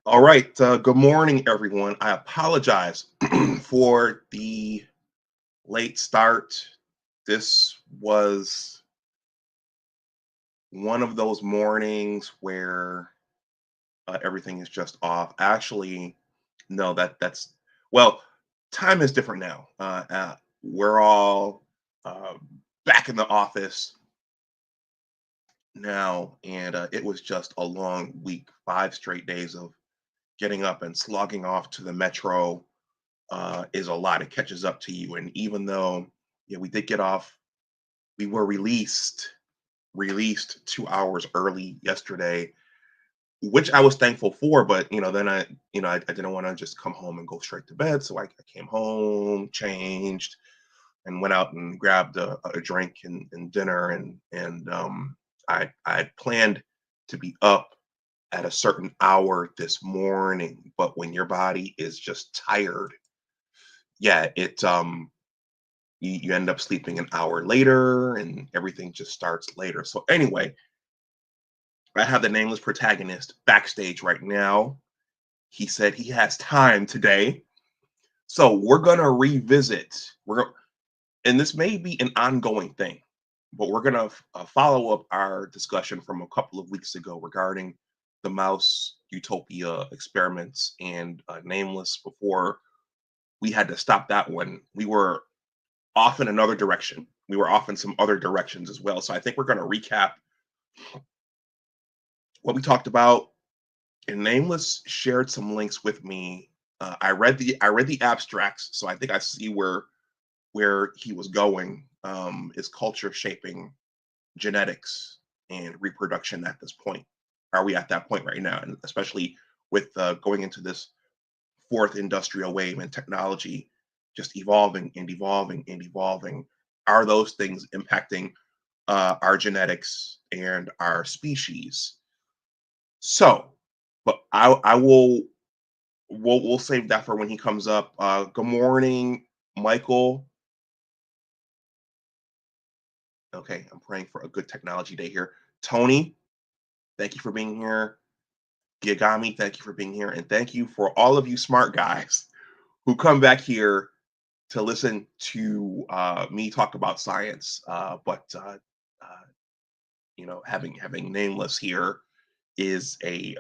All right. Good morning, everyone. I apologize for the late start. This was one of those mornings where everything is just off. Actually, no, that's well, time is different now. We're all uh, back in the office now, and it was just a long week, 5 straight days of getting up and slogging off to the metro is a lot. It catches up to you. And even though, yeah, we did get off, we were released 2 hours early yesterday, which I was thankful for. But then I didn't want to just come home and go straight to bed, so I came home, changed, and went out and grabbed a drink and dinner, and I had planned to be up at a certain hour this morning, but when your body is just tired, yeah, you end up sleeping an hour later and everything just starts later. So anyway, I have the Nameless Protagonist backstage right now. He said he has time today. So we're going to revisit. And this may be an ongoing thing, but we're going to follow up our discussion from a couple of weeks ago regarding the mouse Utopia experiments and Nameless. Before we had to stop that one, we were off in another direction. We were off in some other directions as well. So I think we're going to recap what we talked about. And Nameless shared some links with me. I read the abstracts, so I think I see where he was going. Is culture shaping genetics and reproduction at this point? Are we at that point right now? And especially with going into this fourth industrial wave and technology just evolving and evolving and evolving, are those things impacting our genetics and our species? So, but I will we'll save that for when he comes up. Good morning, Michael. Okay, I'm praying for a good technology day here. Tony, thank you for being here. Giagami, thank you for being here. And thank you for all of you smart guys who come back here to listen to me talk about science. Having Nameless here is an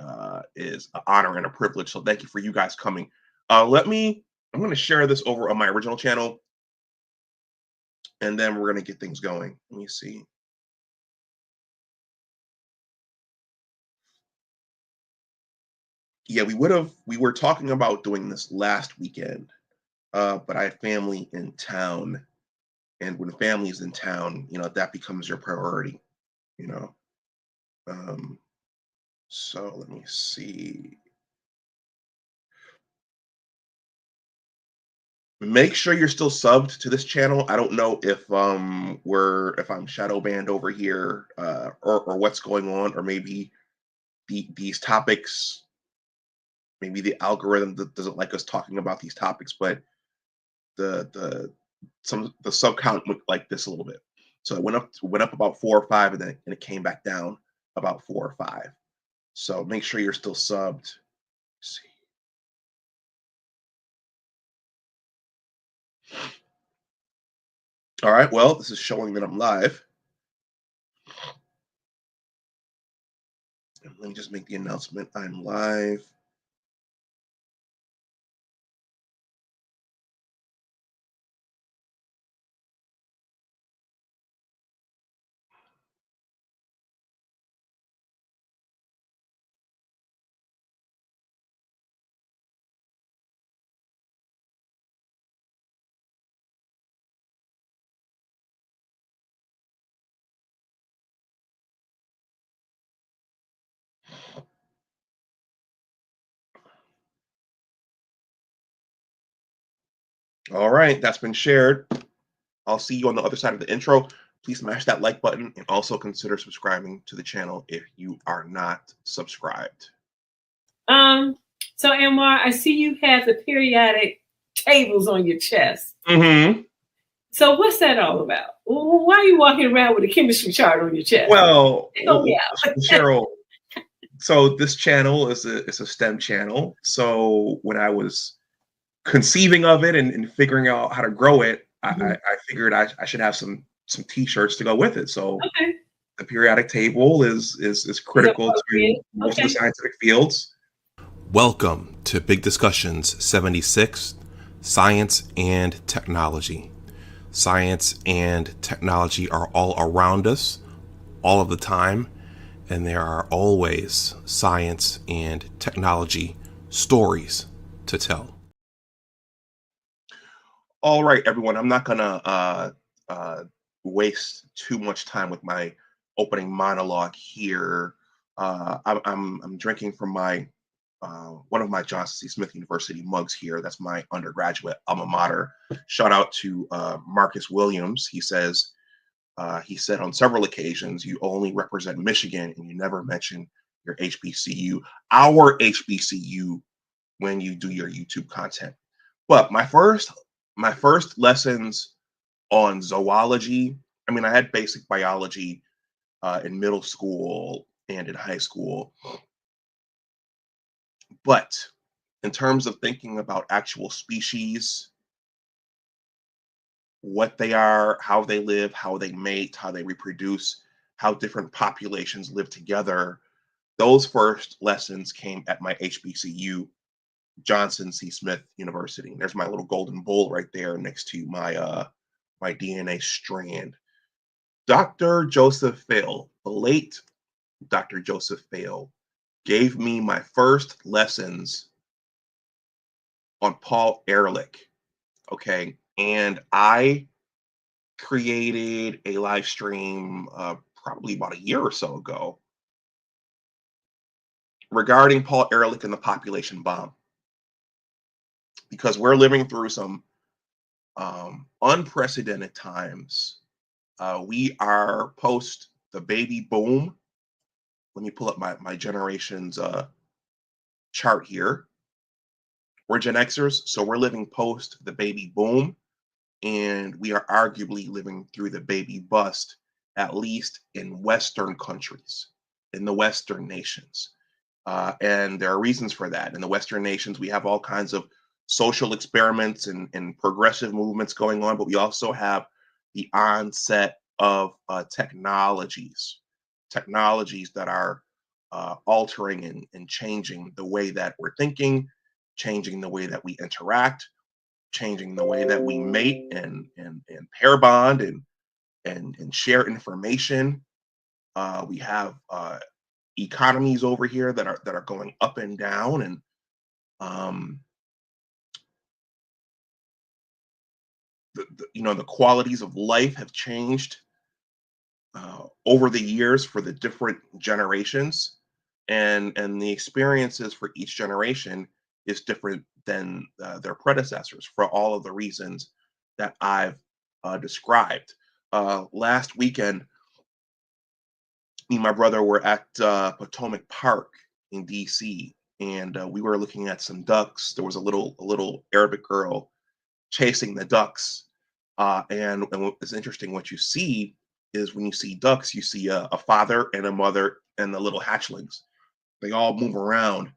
honor and a privilege. So thank you for you guys coming. I'm going to share this over on my original channel, and then we're going to get things going. Let me see. Yeah, we were talking about doing this last weekend, but I had family in town, and when family is in town, that becomes your priority, you know. Um, so let me see. Make sure you're still subbed to this channel. I don't know if I'm shadow banned over here, or what's going on, or maybe these topics, maybe the algorithm that doesn't like us talking about these topics, but the sub count looked like this a little bit. So it went up about 4 or 5, and then it came back down about 4 or 5. So make sure you're still subbed. Let's see. All right, well, this is showing that I'm live. Let me just make the announcement. I'm live. All right, that's been shared. I'll see you on the other side of the intro. Please smash that like button and also consider subscribing to the channel if you are not subscribed. So Anwar, I see you have the periodic tables on your chest. Mm-hmm. So what's that all about? Why are you walking around with a chemistry chart on your chest? Well, Cheryl, So this channel is a STEM channel. So when I was conceiving of it and figuring out how to grow it, Mhm. I figured I should have some t-shirts to go with it. So Okay. the periodic table is Is critical to appropriate. most of the Okay. scientific fields. Welcome to Big Discussions 76, Science and Technology. Science and technology are all around us, all of the time, and there are always science and technology stories to tell. All right, everyone. I'm not gonna uh, waste too much time with my opening monologue here. I'm drinking from my one of my Johnson C. Smith University mugs here. That's my undergraduate alma mater. Shout out to Marcus Williams. He said on several occasions, "You only represent Michigan, and you never mention your HBCU, our HBCU, when you do your YouTube content." But my first lessons on zoology. I mean, I had basic biology in middle school and in high school, but in terms of thinking about actual species, what they are, how they live, how they mate, how they reproduce, how different populations live together, those first lessons came at my HBCU, Johnson C. Smith University. There's my little golden bowl right there next to my DNA strand. Dr. Joseph Fail, the late Dr. Joseph Fail, gave me my first lessons on Paul Ehrlich. Okay. And I created a live stream probably about a year or so ago regarding Paul Ehrlich and the population bomb, because we're living through some unprecedented times. We are post the baby boom. Let me pull up my generation's chart here. We're Gen Xers, so we're living post the baby boom, and we are arguably living through the baby bust, at least in Western countries, in the Western nations. And there are reasons for that. In the Western nations, we have all kinds of social experiments and progressive movements going on, but we also have the onset of technologies that are altering and changing the way that we're thinking, changing the way that we interact, changing the way that we mate and pair bond and share information. We have economies over here that are going up and down, and um, the qualities of life have changed over the years for the different generations, and the experiences for each generation is different than their predecessors for all of the reasons that I've described. Last weekend, me and my brother were at Potomac Park in DC, and we were looking at some ducks. There was a little Arabic girl chasing the ducks, and it's interesting. What you see is when you see ducks, you see a father and a mother and the little hatchlings. They all move around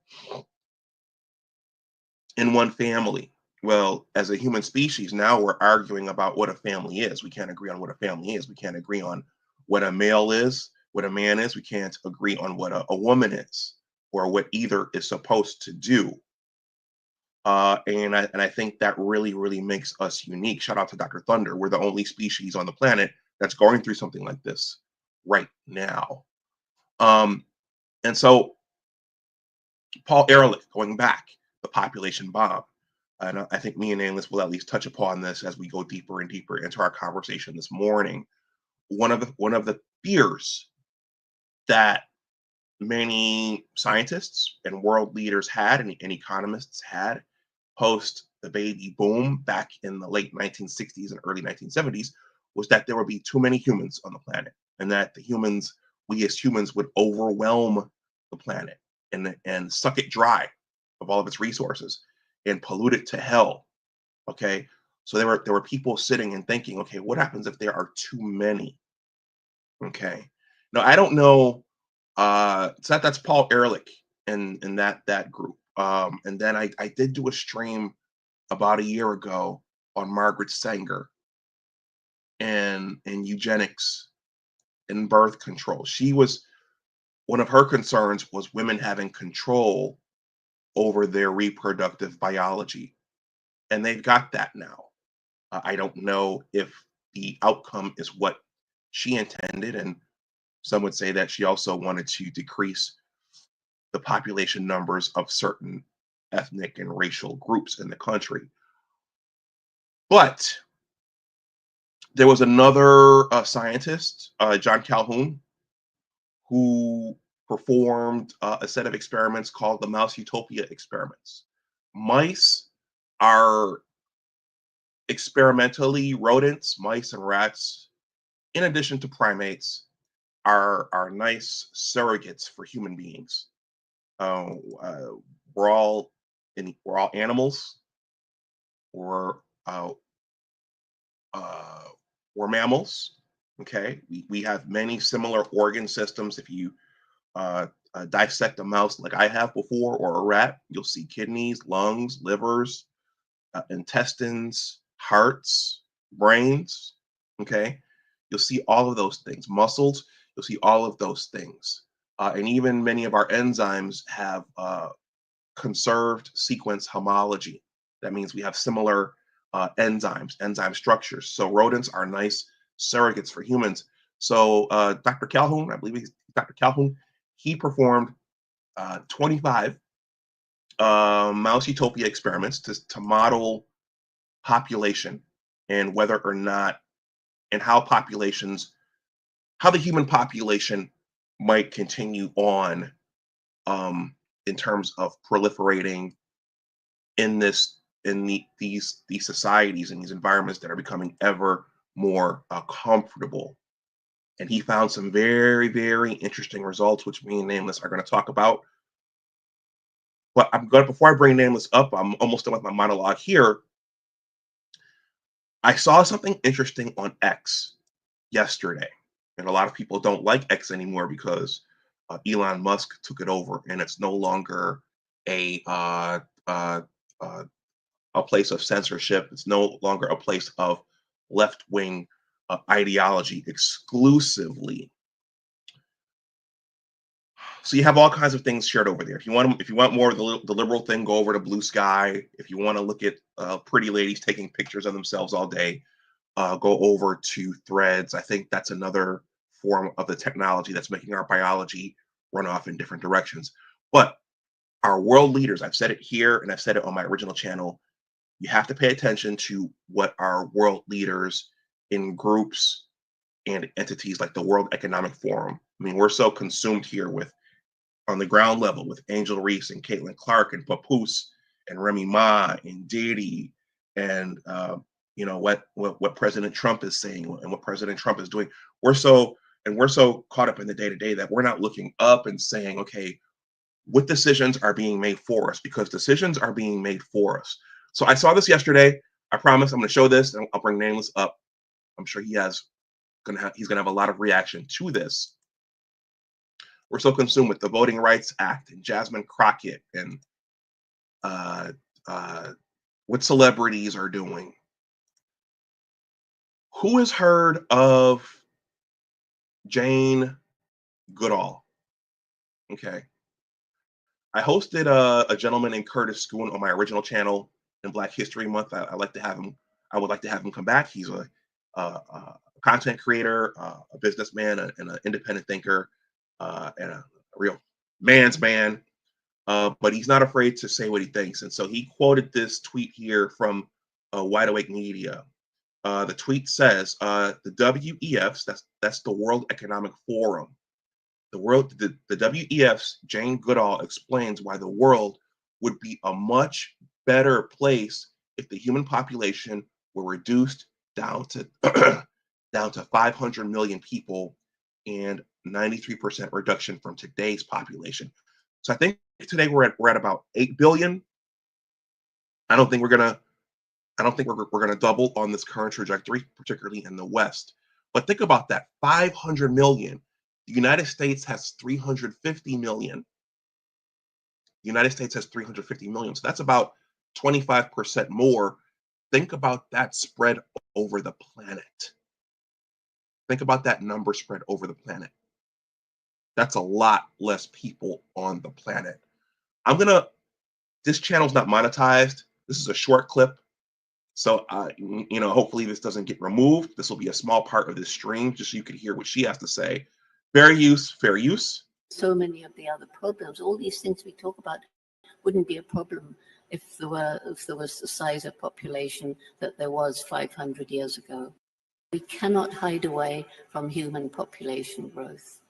in one family. Well, as a human species, now we're arguing about what a family is. We can't agree on what a family is. We can't agree on what a male is, what a man is. We can't agree on what a woman is or what either is supposed to do. And I think that really makes us unique. Shout out to Dr. Thunder. We're the only species on the planet that's going through something like this right now. Um, and so Paul Ehrlich, going back, the population bomb. And I think me and Nameless will at least touch upon this as we go deeper and deeper into our conversation this morning. One of the fears that many scientists and world leaders had and economists had post the baby boom back in the late 1960s and early 1970s was that there would be too many humans on the planet, and that we as humans would overwhelm the planet and suck it dry of all of its resources and pollute it to hell. Okay. So there were people sitting and thinking, okay, what happens if there are too many? Okay. Now I don't know So that's Paul Ehrlich in that group. And then I did do a stream about a year ago on Margaret Sanger and eugenics and birth control. She was one of her concerns was women having control over their reproductive biology, and they've got that now. I don't know if the outcome is what she intended, and some would say that she also wanted to decrease the population numbers of certain ethnic and racial groups in the country. But there was another scientist, John Calhoun, who performed a set of experiments called the Mouse Utopia experiments. Mice are experimentally rodents, mice and rats, in addition to primates, are nice surrogates for human beings. Uh, uh, we're all animals. We're uh, uh, we're mammals. Okay, we have many similar organ systems. If you dissect a mouse like I have before, or a rat, you'll see kidneys, lungs, livers, intestines, hearts, brains. Okay, you'll see all of those things. Muscles, you'll see all of those things. And even many of our enzymes have conserved sequence homology. That means we have similar enzyme structures. So rodents are nice surrogates for humans. So Dr. Calhoun, I believe he's Dr. Calhoun, he performed 25 mouse utopia experiments to model population and whether or not and how how the human population might continue on in terms of proliferating in these societies and these environments that are becoming ever more comfortable. And he found some very, very interesting results, which me and Nameless are going to talk about. But before I bring Nameless up, I'm almost done with my monologue here. I saw something interesting on X yesterday, and a lot of people don't like X anymore because Elon Musk took it over, and it's no longer a uh, uh, uh, a place of censorship. It's no longer a place of left wing ideology exclusively. So you have all kinds of things shared over there. If you want more of the liberal thing, go over to Blue Sky. If you want to look at pretty ladies taking pictures of themselves all day, go over to Threads. I think that's another form of the technology that's making our biology run off in different directions. But our world leaders, I've said it here and I've said it on my original channel, you have to pay attention to what our world leaders in groups and entities like the World Economic Forum. I mean, we're so consumed here with on the ground level with Angel Reese and Caitlin Clark and Papoose and Remy Ma and Diddy and what President Trump is saying and what President Trump is doing. We're so caught up in the day to day that we're not looking up and saying, okay, what decisions are being made for us? Because decisions are being made for us. So I saw this yesterday. I promise I'm going to show this and I'll bring Nameless up. I'm sure he's going to have a lot of reaction to this. We're so consumed with the Voting Rights Act and Jasmine Crockett and what celebrities are doing. Who has heard of Jane Goodall? Okay. I hosted a gentleman named Curtis Schoon on my original channel in Black History Month. I like to have him. I would like to have him come back. He's a content creator, a businessman, and an independent thinker, and a real man's man. But he's not afraid to say what he thinks. And so he quoted this tweet here from Wide Awake Media. The tweet says, the WEFs, that's the World Economic Forum. The WEF's Jane Goodall explains why the world would be a much better place if the human population were reduced down to down to 500 million people and 93% reduction from today's population. So I think today we're at about 8 billion. I don't think we're gonna double on this current trajectory, particularly in the West. But think about that, 500 million. The United States has 350 million. The United States has 350 million. So that's about 25% more. Think about that spread over the planet. Think about that number spread over the planet. That's a lot less people on the planet. This channel's not monetized. This is a short clip. So, hopefully this doesn't get removed. This will be a small part of this stream, just so you can hear what she has to say. Fair use, fair use. So many of the other problems, all these things we talk about wouldn't be a problem if there was the size of population that there was 500 years ago. We cannot hide away from human population growth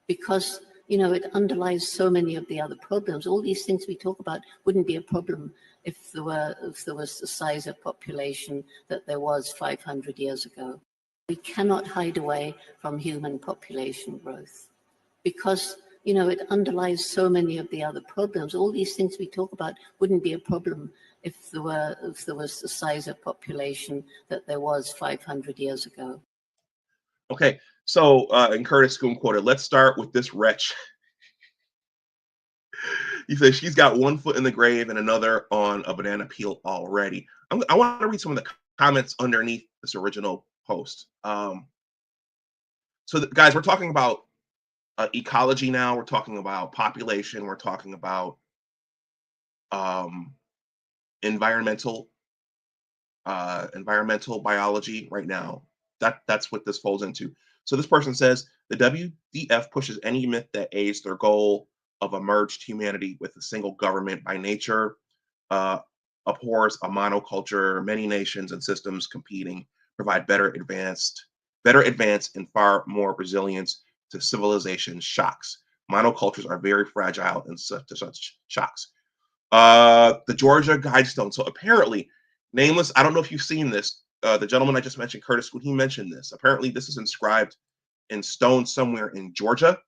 because, it underlies so many of the other problems. All these things we talk about wouldn't be a problem if there was the size of population that there was 500 years ago. We cannot hide away from human population growth because, it underlies so many of the other problems. All these things we talk about wouldn't be a problem if there was the size of population that there was 500 years ago. Okay, so and Curtis Schoon quoted, let's start with this wretch. He says she's got one foot in the grave and another on a banana peel already. I want to read some of the comments underneath this original post. Guys, we're talking about ecology now. We're talking about population. We're talking about environmental biology right now. That's what this folds into. So this person says the WDF pushes any myth that aids their goal of a merged humanity with a single government by nature, abhors a monoculture, many nations and systems competing, provide better advance and far more resilience to civilization shocks. Monocultures are very fragile and such shocks. The Georgia Guidestone. So apparently, Nameless, I don't know if you've seen this. The gentleman I just mentioned, Curtis, when he mentioned this, apparently this is inscribed in stone somewhere in Georgia.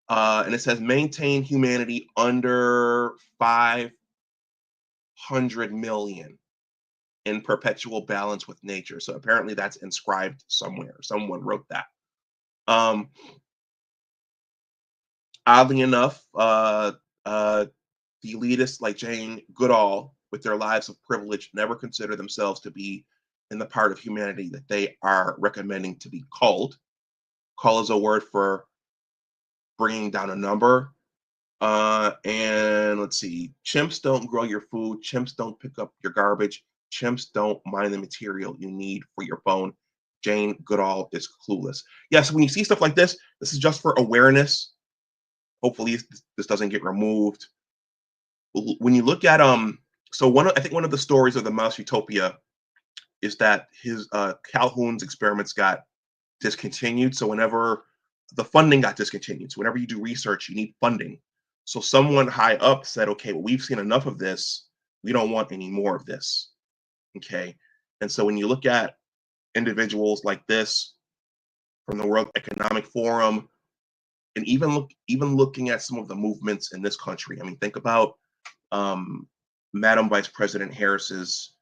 And it says, maintain humanity under 500 million in perpetual balance with nature. So apparently that's inscribed somewhere. Someone wrote that. Oddly enough, the elitists like Jane Goodall, with their lives of privilege, never consider themselves to be in the part of humanity that they are recommending to be culled. Cull is a word for bringing down a number. And let's see, chimps don't grow your food. Chimps don't pick up your garbage. Chimps don't mine the material you need for your phone. Jane Goodall is clueless. Yes, when you see stuff like this is just for awareness. Hopefully this doesn't get removed. When you look at I think one of the stories of the mouse Utopia is that his Calhoun's experiments got discontinued. So whenever the funding got discontinued, so whenever you do research, you need funding. So someone high up said, okay, well, we've seen enough of this. We don't want any more of this. Okay. And so when you look at individuals like this from the World Economic Forum, and even looking at some of the movements in this country, I mean, think about Madam Vice President Harris's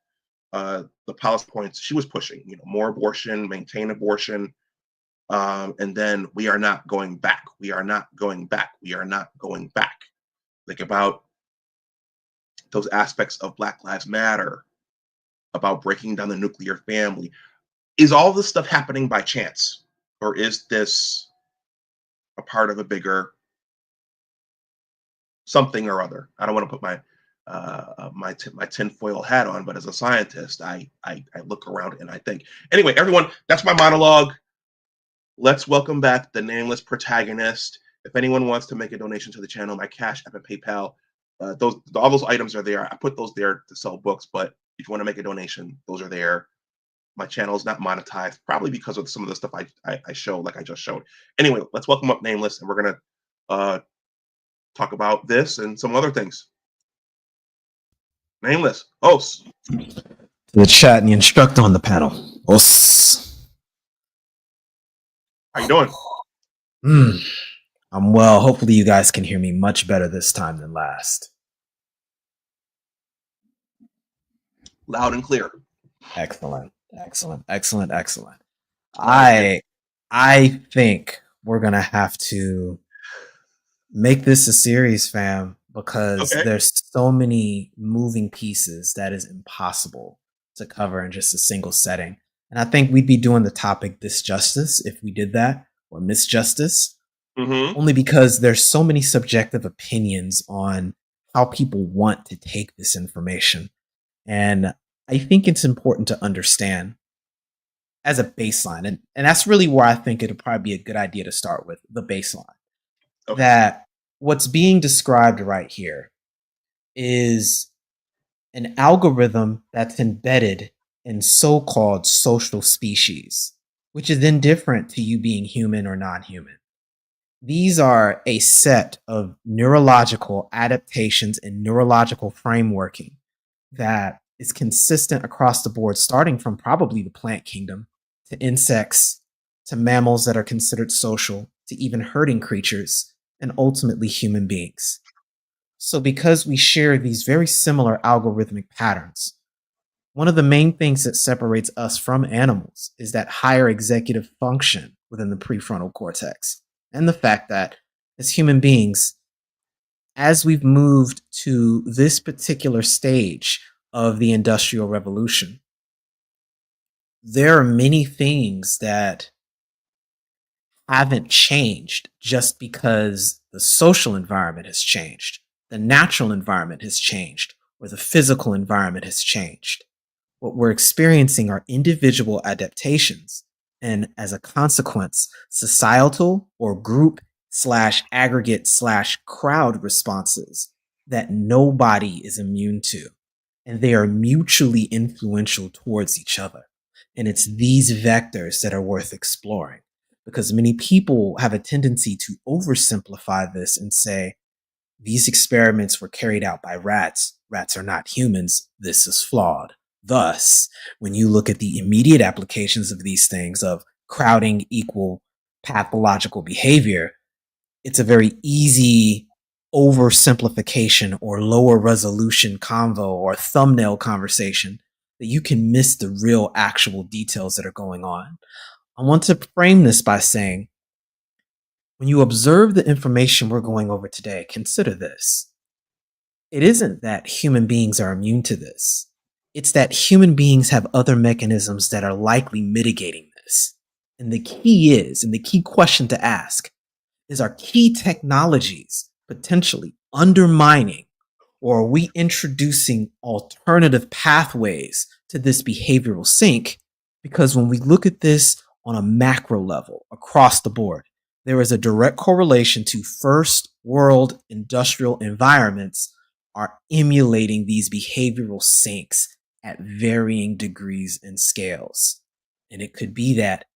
the policy points she was pushing, more abortion, maintain abortion, and then we are not going back. We are not going back. We are not going back. Think about those aspects of Black Lives Matter, about breaking down the nuclear family. Is all this stuff happening by chance, or is this a part of a bigger something or other? I don't want to put my my tinfoil hat on, but as a scientist, I look around and I think. Anyway, everyone, that's my monologue. Let's welcome back the Nameless Protagonist. If anyone wants to make a donation to the channel, my Cash App and PayPal, all those items are there. I put those there to sell books, but if you want to make a donation, those are there. My channel is not monetized, probably because of some of the stuff I show, like I just showed. Anyway, let's welcome up Nameless, and we're gonna talk about this and some other things. Nameless, host. The chat and the instructor on the panel. Os. How you doing? I'm well. Hopefully you guys can hear me much better this time than last. Loud and clear. Excellent. Excellent. Excellent. Excellent. I I think we're gonna have to make this a series, fam, because Okay. there's so many moving pieces that is impossible to cover in just a single setting. And I think we'd be doing the topic disjustice if we did that, or misjustice, Mm-hmm. only because there's so many subjective opinions on how people want to take this information. And I think it's important to understand as a baseline. And that's really where I think it'll probably be a good idea to start with the baseline. Okay. That what's being described right here is an algorithm that's embedded in so called social species, which is indifferent to you being human or non human. These are a set of neurological adaptations and neurological frameworking that is consistent across the board, starting from probably the plant kingdom to insects to mammals that are considered social to even herding creatures and ultimately human beings. So, because we share these very similar algorithmic patterns, one of the main things that separates us from animals is that higher executive function within the prefrontal cortex, and the fact that as human beings, as we've moved to this particular stage of the Industrial Revolution, there are many things that haven't changed just because the social environment has changed, the natural environment has changed, or the physical environment has changed. What we're experiencing are individual adaptations, and as a consequence, societal or group slash aggregate slash crowd responses that nobody is immune to. And they are mutually influential towards each other. And it's these vectors that are worth exploring, because many people have a tendency to oversimplify this and say, these experiments were carried out by rats. Rats are not humans. This is flawed. Thus, when you look at the immediate applications of these things of crowding equal pathological behavior, it's a very easy oversimplification or lower resolution convo or thumbnail conversation that you can miss the real actual details that are going on. I want to frame this by saying, when you observe the information we're going over today, consider this. It isn't that human beings are immune to this. It's that human beings have other mechanisms that are likely mitigating this. And the key question to ask is, are key technologies potentially undermining, or are we introducing alternative pathways to this behavioral sink? Because when we look at this on a macro level across the board, there is a direct correlation to first world industrial environments are emulating these behavioral sinks at varying degrees and scales. And it could be that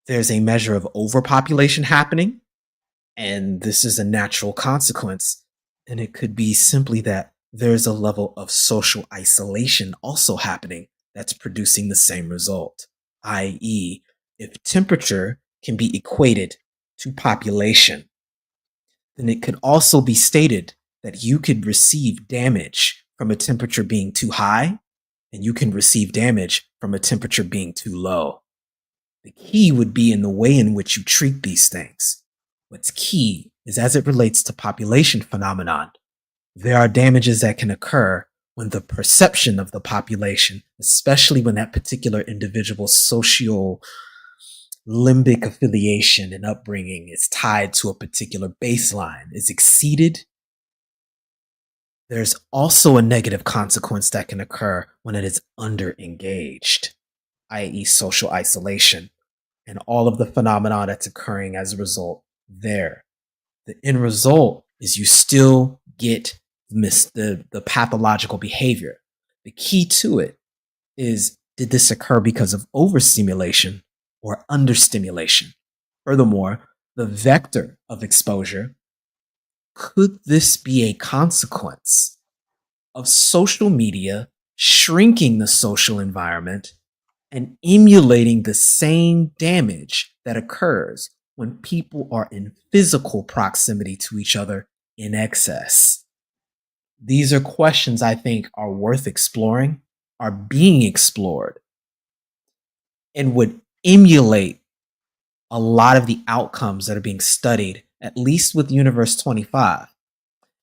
there's a measure of overpopulation happening, and this is a natural consequence. And it could be simply that there's a level of social isolation also happening that's producing the same result, i.e., if temperature can be equated to population, then it could also be stated that you could receive damage from a temperature being too high, and you can receive damage from a temperature being too low. The key would be in the way in which you treat these things. What's key is, as it relates to population phenomenon, there are damages that can occur when the perception of the population, especially when that particular individual's social limbic affiliation and upbringing is tied to a particular baseline, is exceeded. There's also a negative consequence that can occur when it is under-engaged, i.e. social isolation, and all of the phenomena that's occurring as a result there. The end result is you still get the pathological behavior. The key to it is, did this occur because of overstimulation or understimulation? Furthermore, the vector of exposure, could this be a consequence of social media shrinking the social environment and emulating the same damage that occurs when people are in physical proximity to each other in excess? These are questions I think are worth exploring, are being explored, and would emulate a lot of the outcomes that are being studied, at least with Universe 25,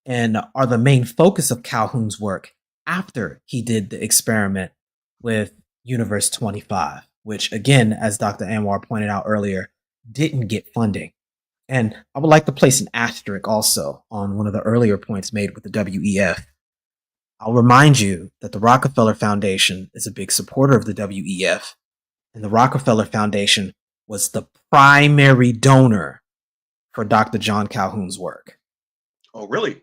and are the main focus of Calhoun's work after he did the experiment with Universe 25, which, again, as Dr. Anwar pointed out earlier, didn't get funding. And I would like to place an asterisk also on one of the earlier points made with the WEF. I'll remind you that the Rockefeller Foundation is a big supporter of the WEF, and the Rockefeller Foundation was the primary donor for Dr. John Calhoun's work. Oh, really?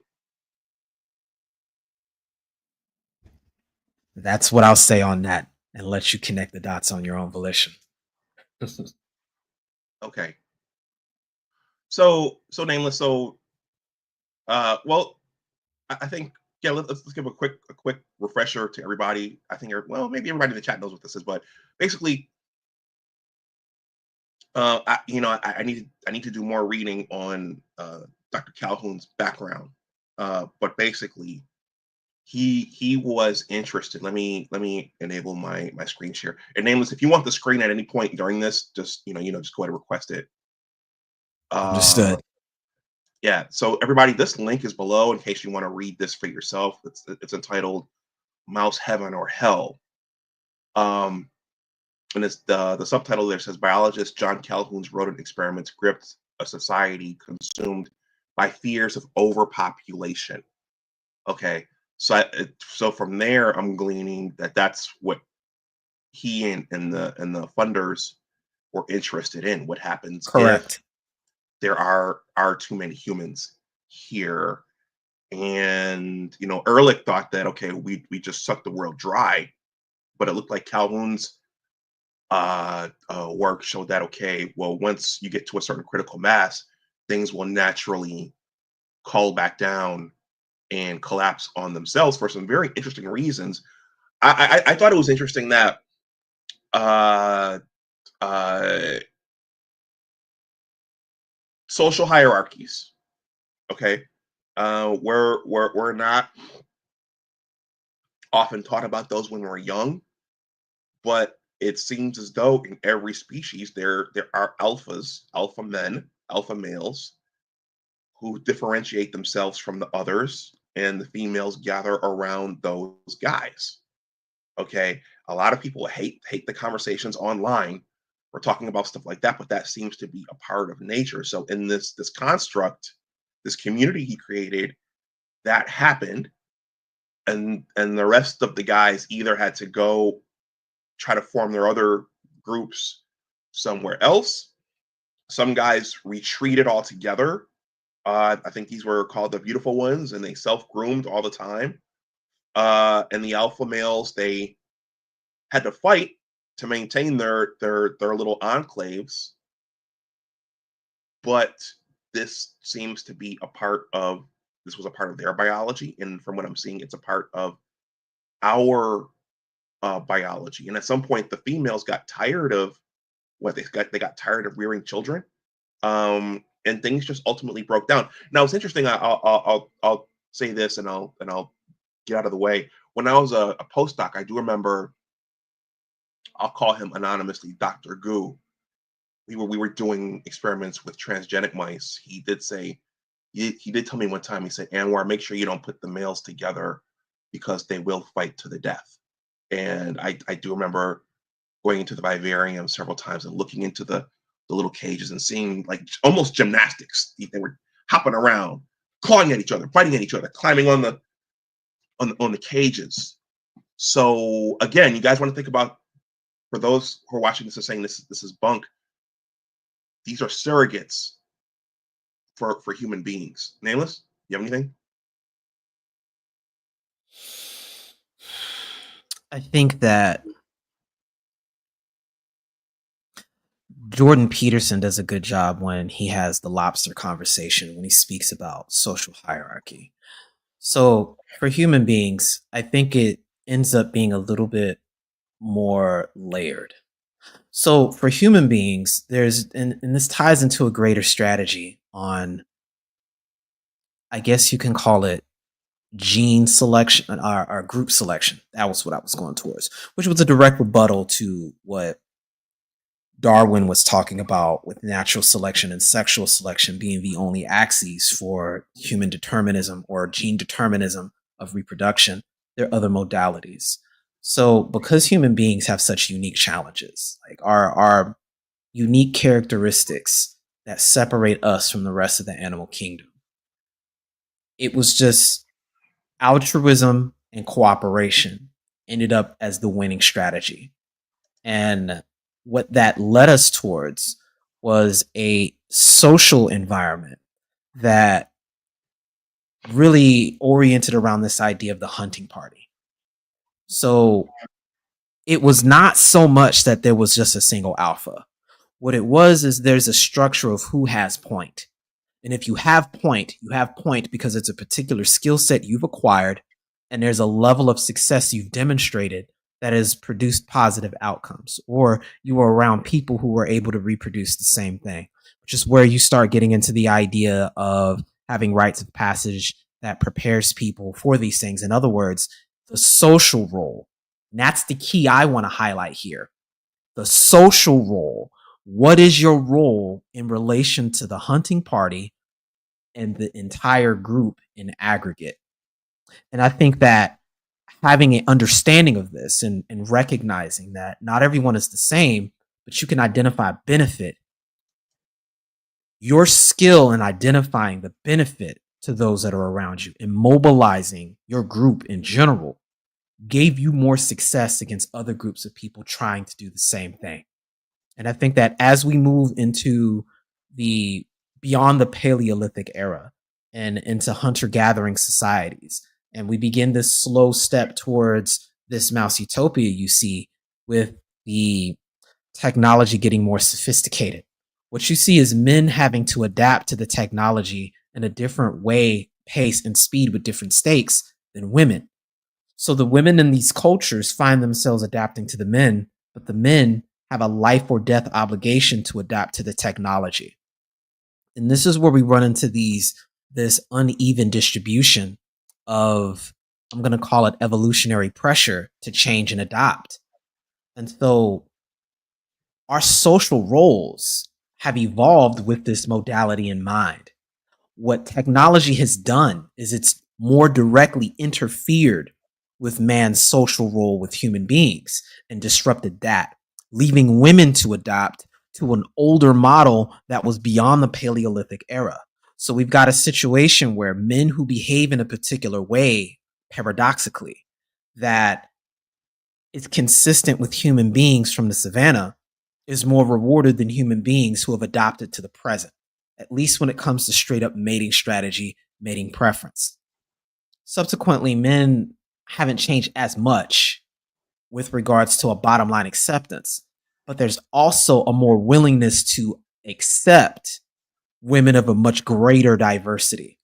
That's what I'll say on that, and let you connect the dots on your own volition. Okay. So Nameless. So, well, I think, yeah. Let's give a quick refresher to everybody. I think, well, maybe everybody in the chat knows what this is, but basically, I need to do more reading on Dr. Calhoun's background. But basically, he was interested. Let me enable my screen share. And Nameless, if you want the screen at any point during this, just just go ahead and request it. Understood. Yeah. So everybody, this link is below in case you want to read this for yourself. It's entitled "Mouse Heaven or Hell." And it's the subtitle there says biologist John Calhoun's rodent experiments gripped a society consumed by fears of overpopulation. Okay. So from there, I'm gleaning that that's what he and the funders were interested in. What happens Correct. if there are too many humans here? And Ehrlich thought that, okay, we just sucked the world dry, but it looked like Calhoun's work showed that, okay, well, once you get to a certain critical mass, things will naturally cull back down and collapse on themselves for some very interesting reasons. I thought it was interesting that social hierarchies, okay, we're not often taught about those when we're young, but it seems as though in every species there are alphas, alpha men, alpha males who differentiate themselves from the others, and the females gather around those guys. Okay, a lot of people hate the conversations online. We're talking about stuff like that, but that seems to be a part of nature. So in this construct, this community he created, that happened, and the rest of the guys either had to go try to form their other groups somewhere else. Some guys retreated altogether. I think these were called the beautiful ones, and they self-groomed all the time. And the alpha males, they had to fight to maintain their little enclaves. But this seems to be this was a part of their biology, and from what I'm seeing, it's a part of our biology. And at some point, the females got tired of they got tired of rearing children, and things just ultimately broke down. Now it's interesting. I'll say this, and I'll get out of the way. When I was a postdoc, I do remember, I'll call him anonymously Dr. Goo. We were doing experiments with transgenic mice. He did tell me one time, he said, Anwar, make sure you don't put the males together because they will fight to the death. And I do remember going into the vivarium several times and looking into the little cages and seeing like almost gymnastics. They were hopping around, clawing at each other, fighting at each other, climbing on the cages. So again, you guys want to think about, for those who are watching this and saying this is bunk, these are surrogates for human beings. Nameless, you have anything? I think that Jordan Peterson does a good job when he has the lobster conversation, when he speaks about social hierarchy. So for human beings, I think it ends up being a little bit more layered. So for human beings, and this ties into a greater strategy on, I guess you can call it gene selection, or group selection. That was what I was going towards, which was a direct rebuttal to what Darwin was talking about, with natural selection and sexual selection being the only axes for human determinism or gene determinism of reproduction. There are other modalities. So because human beings have such unique challenges, like our unique characteristics that separate us from the rest of the animal kingdom, it was just altruism and cooperation ended up as the winning strategy. And what that led us towards was a social environment that really oriented around this idea of the hunting party. So it was not so much that there was just a single alpha. What it was is there's a structure of who has point. And if you have point because it's a particular skill set you've acquired, and there's a level of success you've demonstrated that has produced positive outcomes, or you are around people who are able to reproduce the same thing, which is where you start getting into the idea of having rites of passage that prepares people for these things. In other words, the social role. And that's the key I want to highlight here. The social role. What is your role in relation to the hunting party and the entire group in aggregate? And I think that having an understanding of this and recognizing that not everyone is the same, but you can identify benefit. Your skill in identifying the benefit to those that are around you and mobilizing your group in general gave you more success against other groups of people trying to do the same thing. And I think that as we move into the beyond the Paleolithic era and into hunter-gathering societies, and we begin this slow step towards this mouse utopia you see with the technology getting more sophisticated, what you see is men having to adapt to the technology in a different way, pace, and speed with different stakes than women. So the women in these cultures find themselves adapting to the men, but the men have a life or death obligation to adapt to the technology. And this is where we run into this uneven distribution of, I'm going to call it evolutionary pressure to change and adopt. And so our social roles have evolved with this modality in mind. What technology has done is it's more directly interfered with man's social role with human beings and disrupted that, leaving women to adopt to an older model that was beyond the Paleolithic era. So we've got a situation where men who behave in a particular way, paradoxically, that is consistent with human beings from the savannah, is more rewarded than human beings who have adopted to the present, at least when it comes to straight up mating strategy, mating preference. Subsequently, men haven't changed as much with regards to a bottom line acceptance, but there's also a more willingness to accept women of a much greater diversity,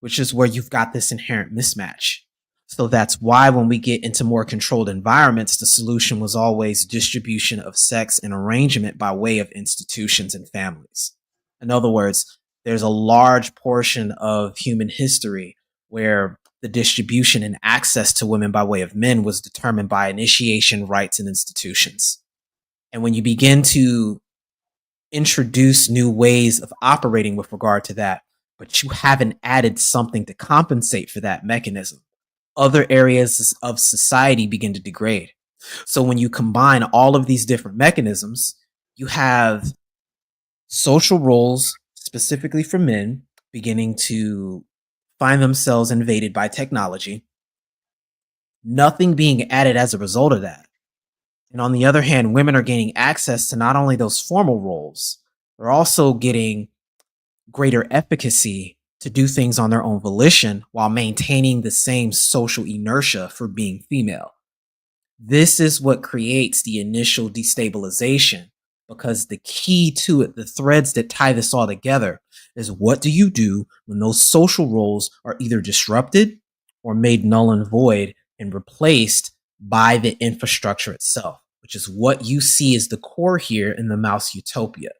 which is where you've got this inherent mismatch. So that's why when we get into more controlled environments, the solution was always distribution of sex and arrangement by way of institutions and families. In other words, there's a large portion of human history where the distribution and access to women by way of men was determined by initiation, rites, and institutions. And when you begin to introduce new ways of operating with regard to that, but you haven't added something to compensate for that mechanism, other areas of society begin to degrade. So when you combine all of these different mechanisms, you have social roles, specifically for men, beginning to find themselves invaded by technology, nothing being added as a result of that. And on the other hand, women are gaining access to not only those formal roles, they're also getting greater efficacy to do things on their own volition while maintaining the same social inertia for being female. This is what creates the initial destabilization, because the key to it, the threads that tie this all together, is what do you do when those social roles are either disrupted or made null and void and replaced by the infrastructure itself, which is what you see as the core here in the mouse utopia.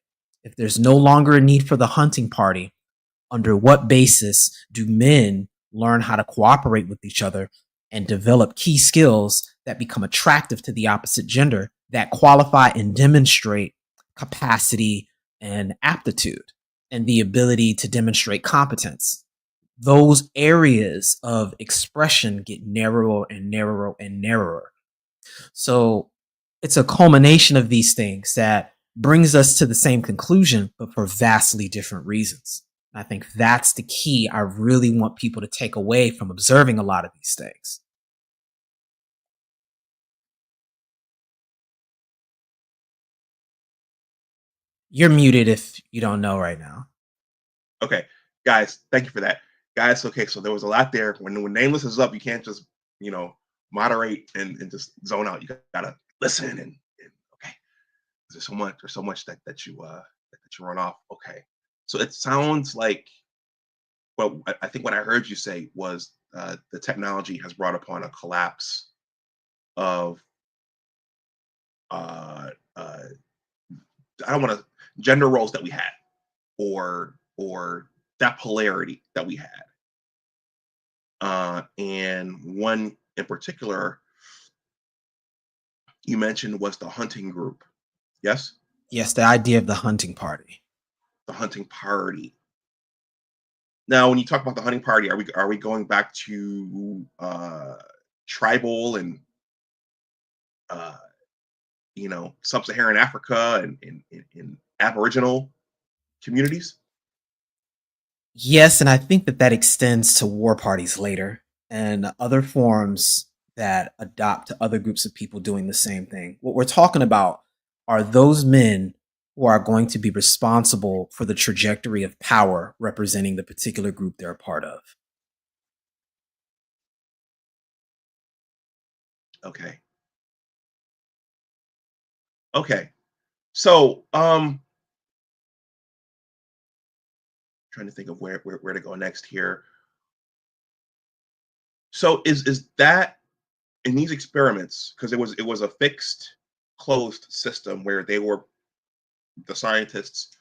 If there's no longer a need for the hunting party, under what basis do men learn how to cooperate with each other and develop key skills that become attractive to the opposite gender, that qualify and demonstrate capacity, and aptitude, and the ability to demonstrate competence. Those areas of expression get narrower and narrower and narrower. So it's a culmination of these things that brings us to the same conclusion, but for vastly different reasons. I think that's the key I really want people to take away from observing a lot of these things. You're muted if you don't know right now. Okay, guys, thank you for that. Guys, okay, so there was a lot there. When Nameless is up, you can't just, moderate and just zone out. You gotta listen and okay. There's so much that you run off. Okay. So it sounds like, well, I think what I heard you say was the technology has brought upon a collapse of I don't want to gender roles that we had, or that polarity that we had. And one in particular you mentioned was the hunting group. Yes, Yes, the idea of the hunting party. the hunting party. Now, when you talk about the hunting party, are we going back to tribal and uh, sub-Saharan Africa and Aboriginal communities? Yes, and I think that extends to war parties later and other forms that adopt to other groups of people doing the same thing. What we're talking about are those men who are going to be responsible for the trajectory of power representing the particular group they're a part of. Okay. Okay. So, trying to think of where to go next here. So is that in these experiments, because it was a fixed closed system where the scientists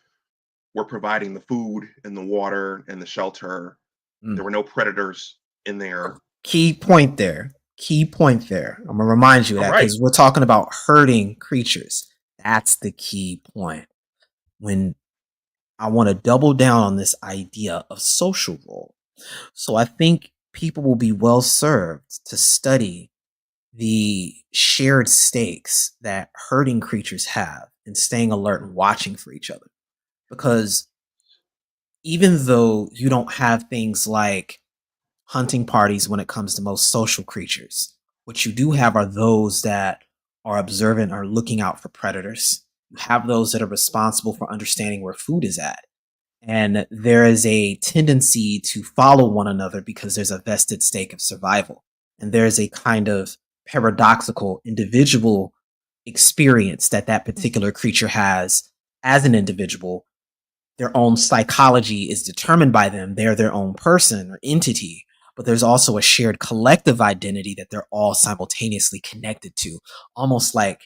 were providing the food and the water and the shelter. There were no predators in there. Key point there. Key point there. I'm going to remind you of All that right. because we're talking about herding creatures. That's the key point. When I want to double down on this idea of social role. So I think people will be well served to study the shared stakes that herding creatures have in staying alert and watching for each other. Because even though you don't have things like hunting parties when it comes to most social creatures, what you do have are those that are observant or looking out for predators. You have those that are responsible for understanding where food is at. And there is a tendency to follow one another because there's a vested stake of survival. And there's a kind of paradoxical individual experience that particular creature has as an individual. Their own psychology is determined by them. They're their own person or entity, but there's also a shared collective identity that they're all simultaneously connected to, almost like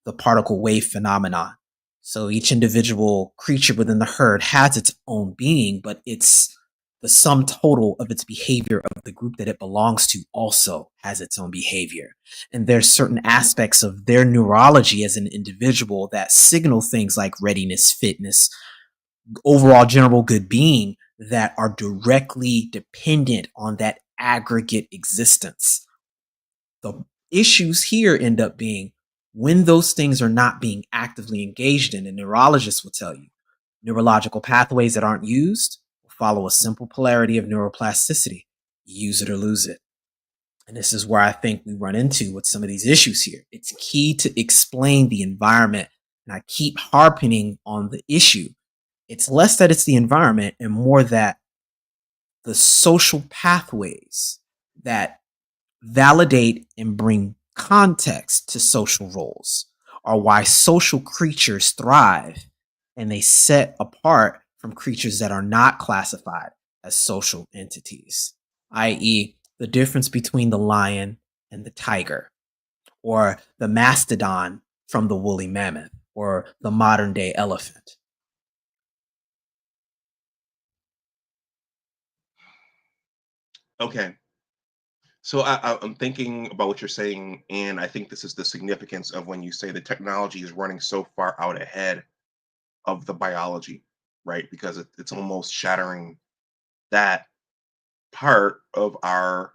the particle wave phenomenon. So each individual creature within the herd has its own being, but it's the sum total of its behavior of the group that it belongs to also has its own behavior. And there's certain aspects of their neurology as an individual that signal things like readiness, fitness, overall general good being that are directly dependent on that aggregate existence. The issues here end up being when those things are not being actively engaged in, and neurologists will tell you, neurological pathways that aren't used will follow a simple polarity of neuroplasticity. Use it or lose it. And this is where I think we run into with some of these issues here. It's key to explain the environment. And I keep harping on the issue. It's less that it's the environment and more that the social pathways that validate and bring context to social roles are why social creatures thrive and they set apart from creatures that are not classified as social entities, i.e., the difference between the lion and the tiger, or the mastodon from the woolly mammoth, or the modern day elephant. Okay. So I'm thinking about what you're saying, and I think this is the significance of when you say the technology is running so far out ahead. of the biology, right? Because it's almost shattering that part of our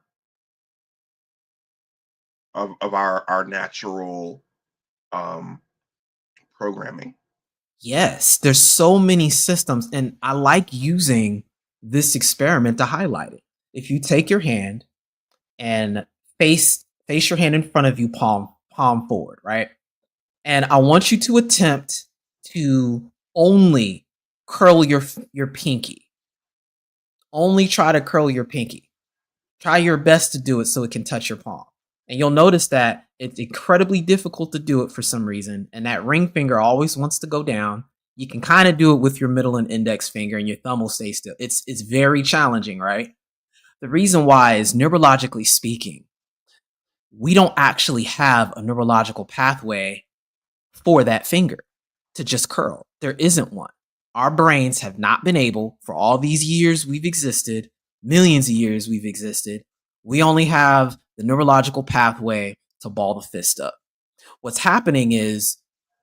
natural um programming. Yes, there's so many systems, and I like using this experiment to highlight it. If you take your hand and face your hand in front of you, palm forward, right? And I want you to attempt to only curl your pinky. Only try to curl your pinky. Try your best to do it so it can touch your palm. And you'll notice that it's incredibly difficult to do it for some reason. And that ring finger always wants to go down. You can kind of do it with your middle and index finger, and your thumb will stay still. It's very challenging, right? The reason why is, neurologically speaking, we don't actually have a neurological pathway for that finger to just curl. There isn't one. Our brains have not been able, for all these years we've existed, millions of years we've existed, we only have the neurological pathway to ball the fist up. What's happening is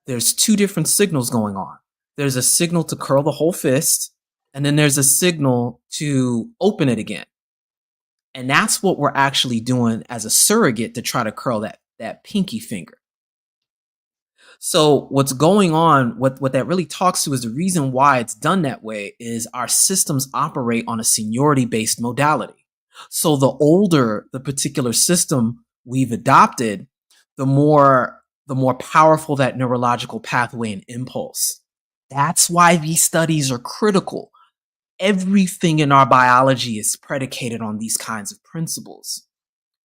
there's two different signals going on. There's a signal to curl the whole fist, and then there's a signal to open it again. And that's what we're actually doing as a surrogate to try to curl that pinky finger. So what's going on, what that really talks to, is the reason why it's done that way is our systems operate on a seniority-based modality. So the older the particular system we've adopted, the more powerful that neurological pathway and impulse. That's why these studies are critical. Everything in our biology is predicated on these kinds of principles.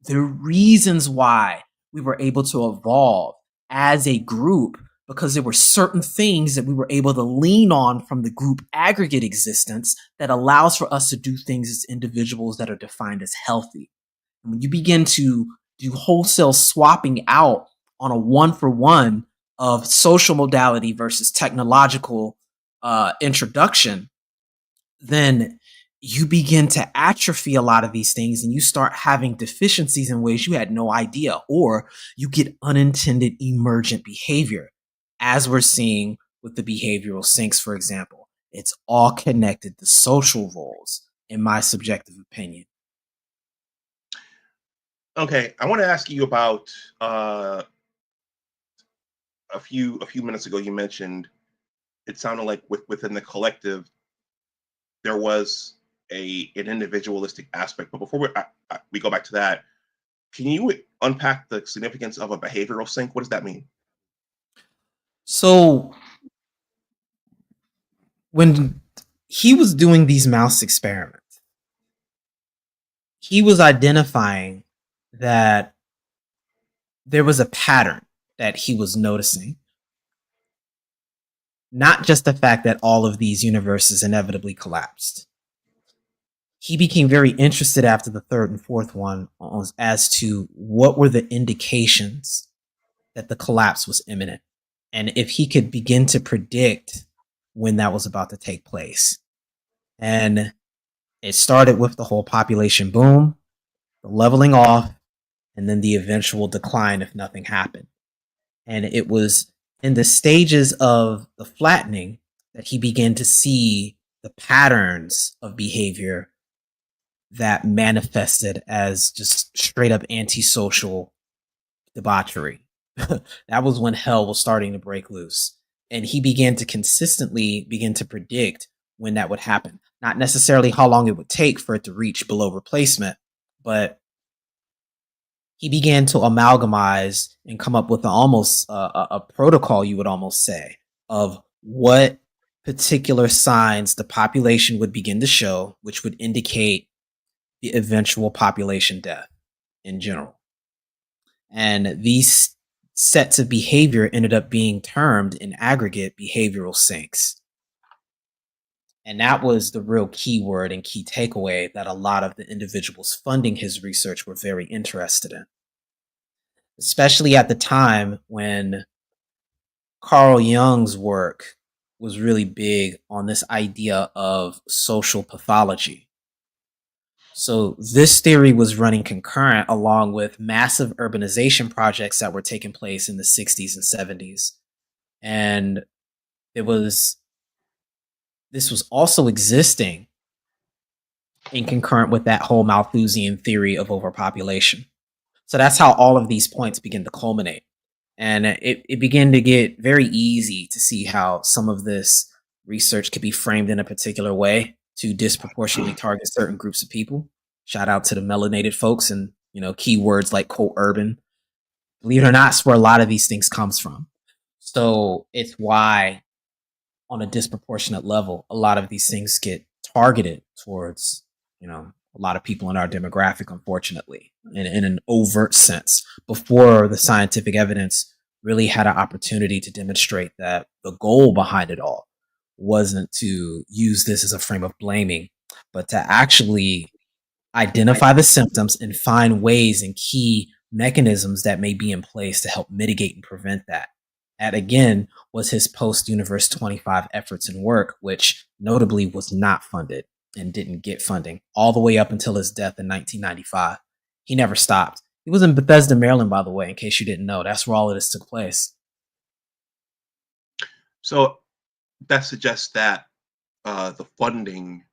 The reasons why we were able to evolve as a group, because there were certain things that we were able to lean on from the group aggregate existence that allows for us to do things as individuals that are defined as healthy. And when you begin to do wholesale swapping out on a one-for-one of social modality versus technological introduction, then you begin to atrophy a lot of these things, and you start having deficiencies in ways you had no idea, or you get unintended emergent behavior, as we're seeing with the behavioral sinks, for example. It's all connected to social roles, in my subjective opinion. Okay, I want to ask you about a few minutes ago. You mentioned it sounded like within the collective there was an individualistic aspect. But before we go back to that, can you unpack the significance of a behavioral sink? What does that mean? So when he was doing these mouse experiments, he was identifying that there was a pattern that he was noticing. Not just the fact that all of these universes inevitably collapsed. He became very interested after the third and fourth one as to what were the indications that the collapse was imminent, and if he could begin to predict when that was about to take place. And it started with the whole population boom, the leveling off, and then the eventual decline if nothing happened. And it was in the stages of the flattening that he began to see the patterns of behavior that manifested as just straight up antisocial debauchery. That was when hell was starting to break loose. And he began to consistently begin to predict when that would happen. Not necessarily how long it would take for it to reach below replacement, but he began to amalgamize and come up with a protocol, you would almost say, of what particular signs the population would begin to show, which would indicate the eventual population death in general. And these sets of behavior ended up being termed in aggregate behavioral sinks. And that was the real key word and key takeaway that a lot of the individuals funding his research were very interested in. Especially at the time when Carl Jung's work was really big on this idea of social pathology. So this theory was running concurrent along with massive urbanization projects that were taking place in the 60s and 70s. And it was this was also existing in concurrent with that whole Malthusian theory of overpopulation. So that's how all of these points begin to culminate. And it began to get very easy to see how some of this research could be framed in a particular way to disproportionately target certain groups of people. Shout out to the melanated folks and, keywords like quote urban. Believe it or not, it's where a lot of these things comes from. So it's why on a disproportionate level, a lot of these things get targeted towards, a lot of people in our demographic, unfortunately, in an overt sense, before the scientific evidence really had an opportunity to demonstrate that the goal behind it all wasn't to use this as a frame of blaming, but to actually identify the symptoms and find ways and key mechanisms that may be in place to help mitigate and prevent that. That again was his post-Universe 25 efforts and work, which notably was not funded and didn't get funding all the way up until his death in 1995. He never stopped. He was in Bethesda, Maryland, by the way, in case you didn't know. That's where all of this took place. So that suggests that the funding,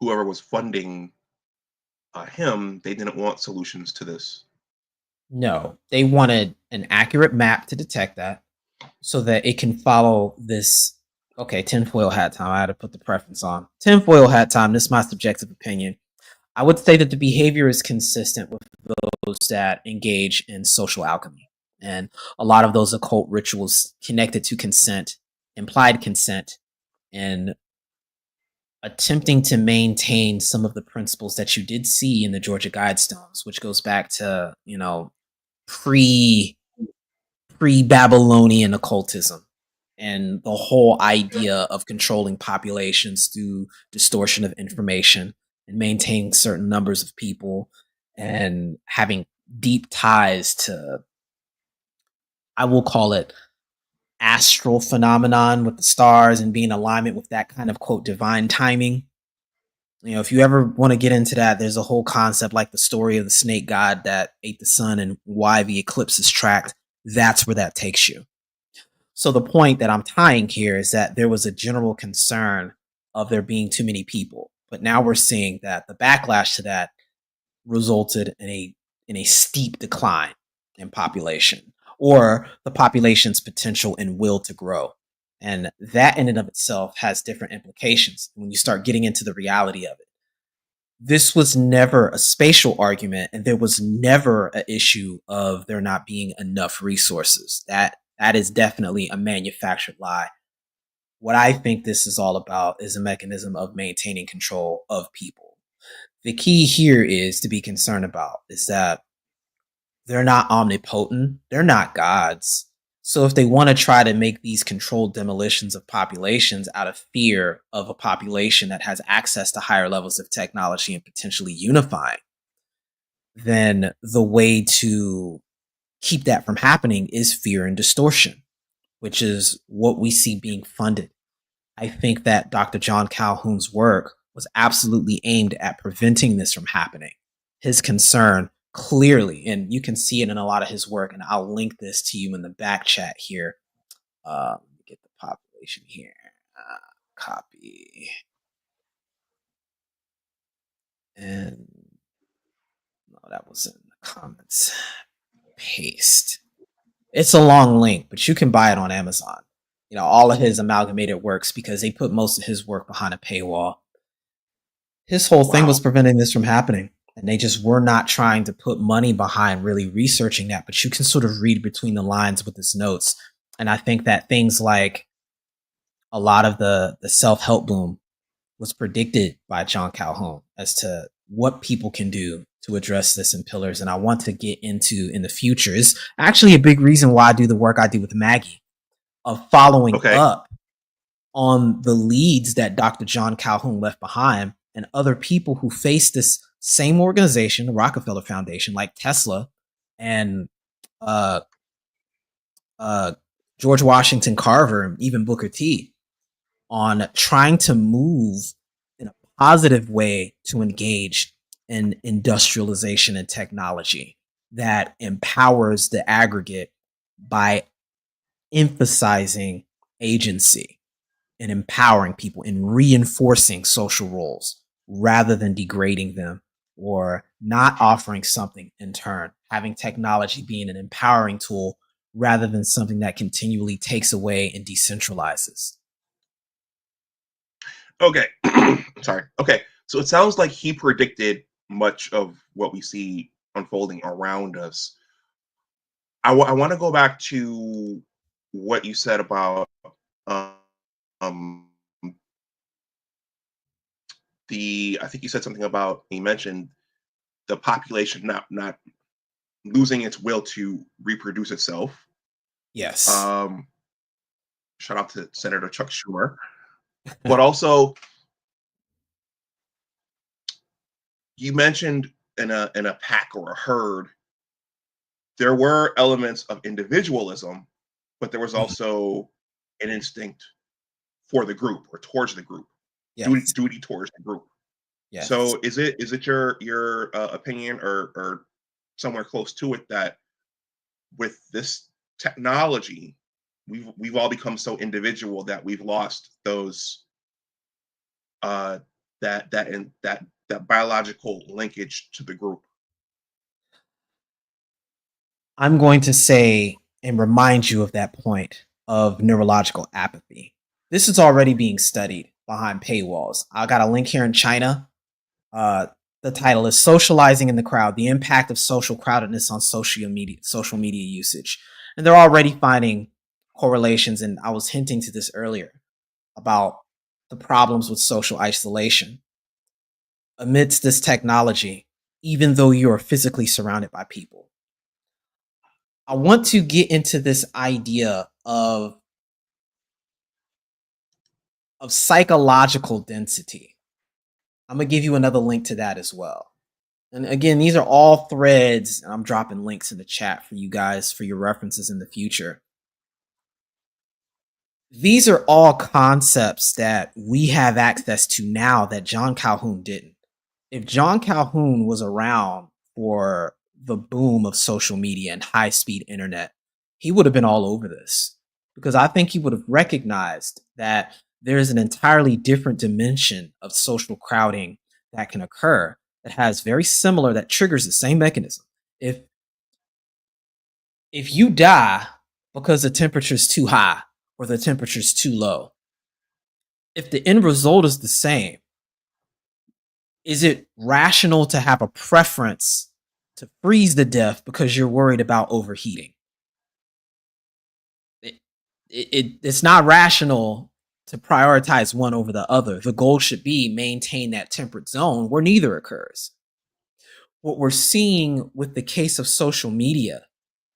whoever was funding him, they didn't want solutions to this. No, they wanted an accurate map to detect that so that it can follow this. Okay, tinfoil hat time. I had to put the preference on. Tinfoil hat time. This is my subjective opinion. I would say that the behavior is consistent with those that engage in social alchemy. And a lot of those occult rituals connected to consent, implied consent, and attempting to maintain some of the principles that you did see in the Georgia Guidestones, which goes back to, pre-Babylonian occultism and the whole idea of controlling populations through distortion of information and maintaining certain numbers of people and having deep ties to, I will call it, astral phenomenon with the stars and being in alignment with that kind of quote divine timing. If you ever want to get into that, there's a whole concept like the story of the snake god that ate the sun and why the eclipse is tracked. That's where that takes you. So the point that I'm tying here is that there was a general concern of there being too many people, but now we're seeing that the backlash to that resulted in a steep decline in population, or the population's potential and will to grow. And that in and of itself has different implications when you start getting into the reality of it. This was never a spatial argument, and there was never an issue of there not being enough resources. That is definitely a manufactured lie. What I think this is all about is a mechanism of maintaining control of people. The key here is to be concerned about is that they're not omnipotent. They're not gods. So if they want to try to make these controlled demolitions of populations out of fear of a population that has access to higher levels of technology and potentially unifying, then the way to keep that from happening is fear and distortion, which is what we see being funded. I think that Dr. John Calhoun's work was absolutely aimed at preventing this from happening. His concern clearly, and you can see it in a lot of his work, and I'll link this to you in the back chat here. Let me get the population here. Copy. And no, that was in the comments. Paste. It's a long link, but you can buy it on Amazon. All of his amalgamated works, because they put most of his work behind a paywall. His whole thing was preventing this from happening. And they just were not trying to put money behind really researching that. But you can sort of read between the lines with his notes. And I think that things like a lot of the self-help boom was predicted by John Calhoun as to what people can do to address this in pillars. And I want to get into in the future is actually a big reason why I do the work I do with Maggie, of following up on the leads that Dr. John Calhoun left behind and other people who face this same organization, the Rockefeller Foundation, like Tesla and George Washington Carver and even Booker T, on trying to move in a positive way to engage in industrialization and technology that empowers the aggregate by emphasizing agency in empowering people, in reinforcing social roles rather than degrading them or not offering something in turn, having technology being an empowering tool rather than something that continually takes away and decentralizes. Okay. Sorry. Okay. So it sounds like he predicted much of what we see unfolding around us. I want to go back to what you said about um, I think you said something about, you mentioned the population not losing its will to reproduce itself. Yes. Shout out to Senator Chuck Schumer. But also, you mentioned in a pack or a herd, there were elements of individualism, but there was Mhm. also an instinct for the group or towards the group, Yes. duty towards the group. Yes. So is it your opinion or somewhere close to it that with this technology, we've all become so individual that we've lost those uh that biological linkage to the group? I'm going to say and remind you of that point of neurological apathy. This is already being studied behind paywalls. I got a link here in China. Uh, the title is "Socializing in the Crowd: The Impact of Social Crowdedness on Social media Usage," and they're already finding correlations. And I was hinting to this earlier about the problems with social isolation amidst this technology, even though you are physically surrounded by people. I want to get into this idea of psychological density. I'm gonna give you another link to that as well. And again, these are all threads, and I'm dropping links in the chat for you guys for your references in the future. These are all concepts that we have access to now that John Calhoun didn't. If John Calhoun was around for the boom of social media and high speed internet, he would have been all over this because I think he would have recognized that there is an entirely different dimension of social crowding that can occur that has very similar, that triggers the same mechanism. If you die because the temperature is too high or the temperature is too low, if the end result is the same, is it rational to have a preference to freeze to death because you're worried about overheating? It's not rational to prioritize one over the other. The goal should be maintain that temperate zone where neither occurs. What we're seeing with the case of social media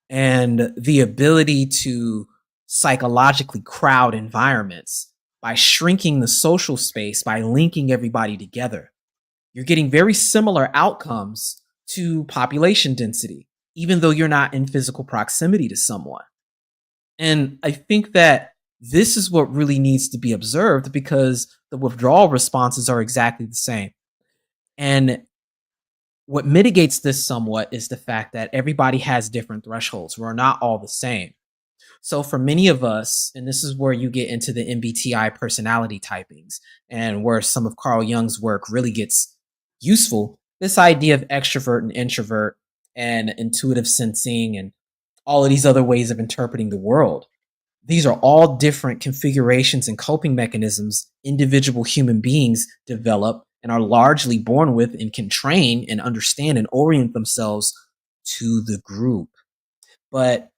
and the ability to psychologically crowd environments by shrinking the social space, by linking everybody together, you're getting very similar outcomes to population density, even though you're not in physical proximity to someone. And I think that this is what really needs to be observed because the withdrawal responses are exactly the same. And what mitigates this somewhat is the fact that everybody has different thresholds. We're not all the same. So for many of us, and this is where you get into the MBTI personality typings and where some of Carl Jung's work really gets useful, this idea of extrovert and introvert and intuitive sensing and all of these other ways of interpreting the world. These are all different configurations and coping mechanisms individual human beings develop and are largely born with and can train and understand and orient themselves to the group. But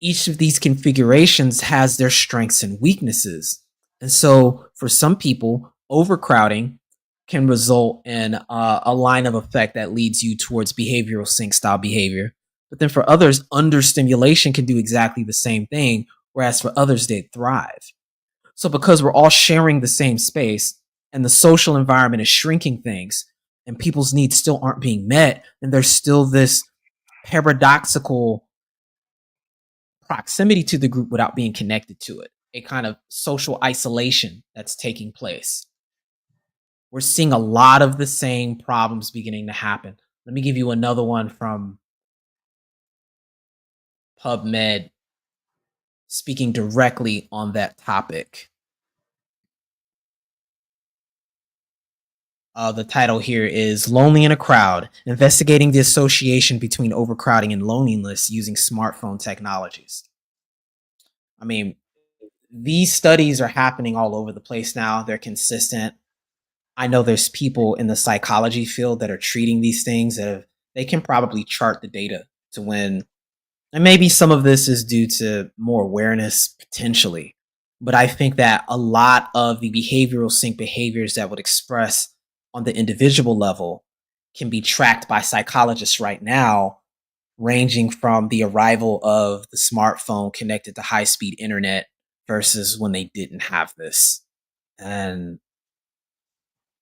each of these configurations has their strengths and weaknesses. And so for some people, overcrowding can result in a line of effect that leads you towards behavioral sync style behavior. But then for others, understimulation can do exactly the same thing, whereas for others, they thrive. So because we're all sharing the same space and the social environment is shrinking things and people's needs still aren't being met, and there's still this paradoxical proximity to the group without being connected to it, a kind of social isolation that's taking place. We're seeing a lot of the same problems beginning to happen. Let me give you another one from PubMed speaking directly on that topic. The title here is Lonely in a Crowd, Investigating the Association Between Overcrowding and Loneliness Using Smartphone Technologies. I mean, these studies are happening all over the place now. They're consistent. I know there's people in the psychology field that are treating these things they can probably chart the data to when, and maybe some of this is due to more awareness potentially. But I think that a lot of the behavioral sync behaviors that would express on the individual level can be tracked by psychologists right now, ranging from the arrival of the smartphone connected to high-speed internet versus when they didn't have this. And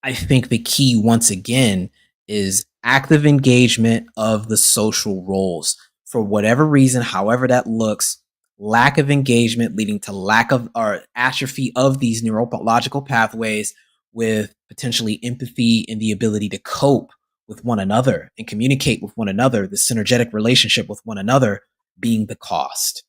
I think the key, once again, is active engagement of the social roles. For whatever reason, however that looks, lack of engagement leading to lack of or atrophy of these neurological pathways with potentially empathy and the ability to cope with one another and communicate with one another, the synergetic relationship with one another being the cost.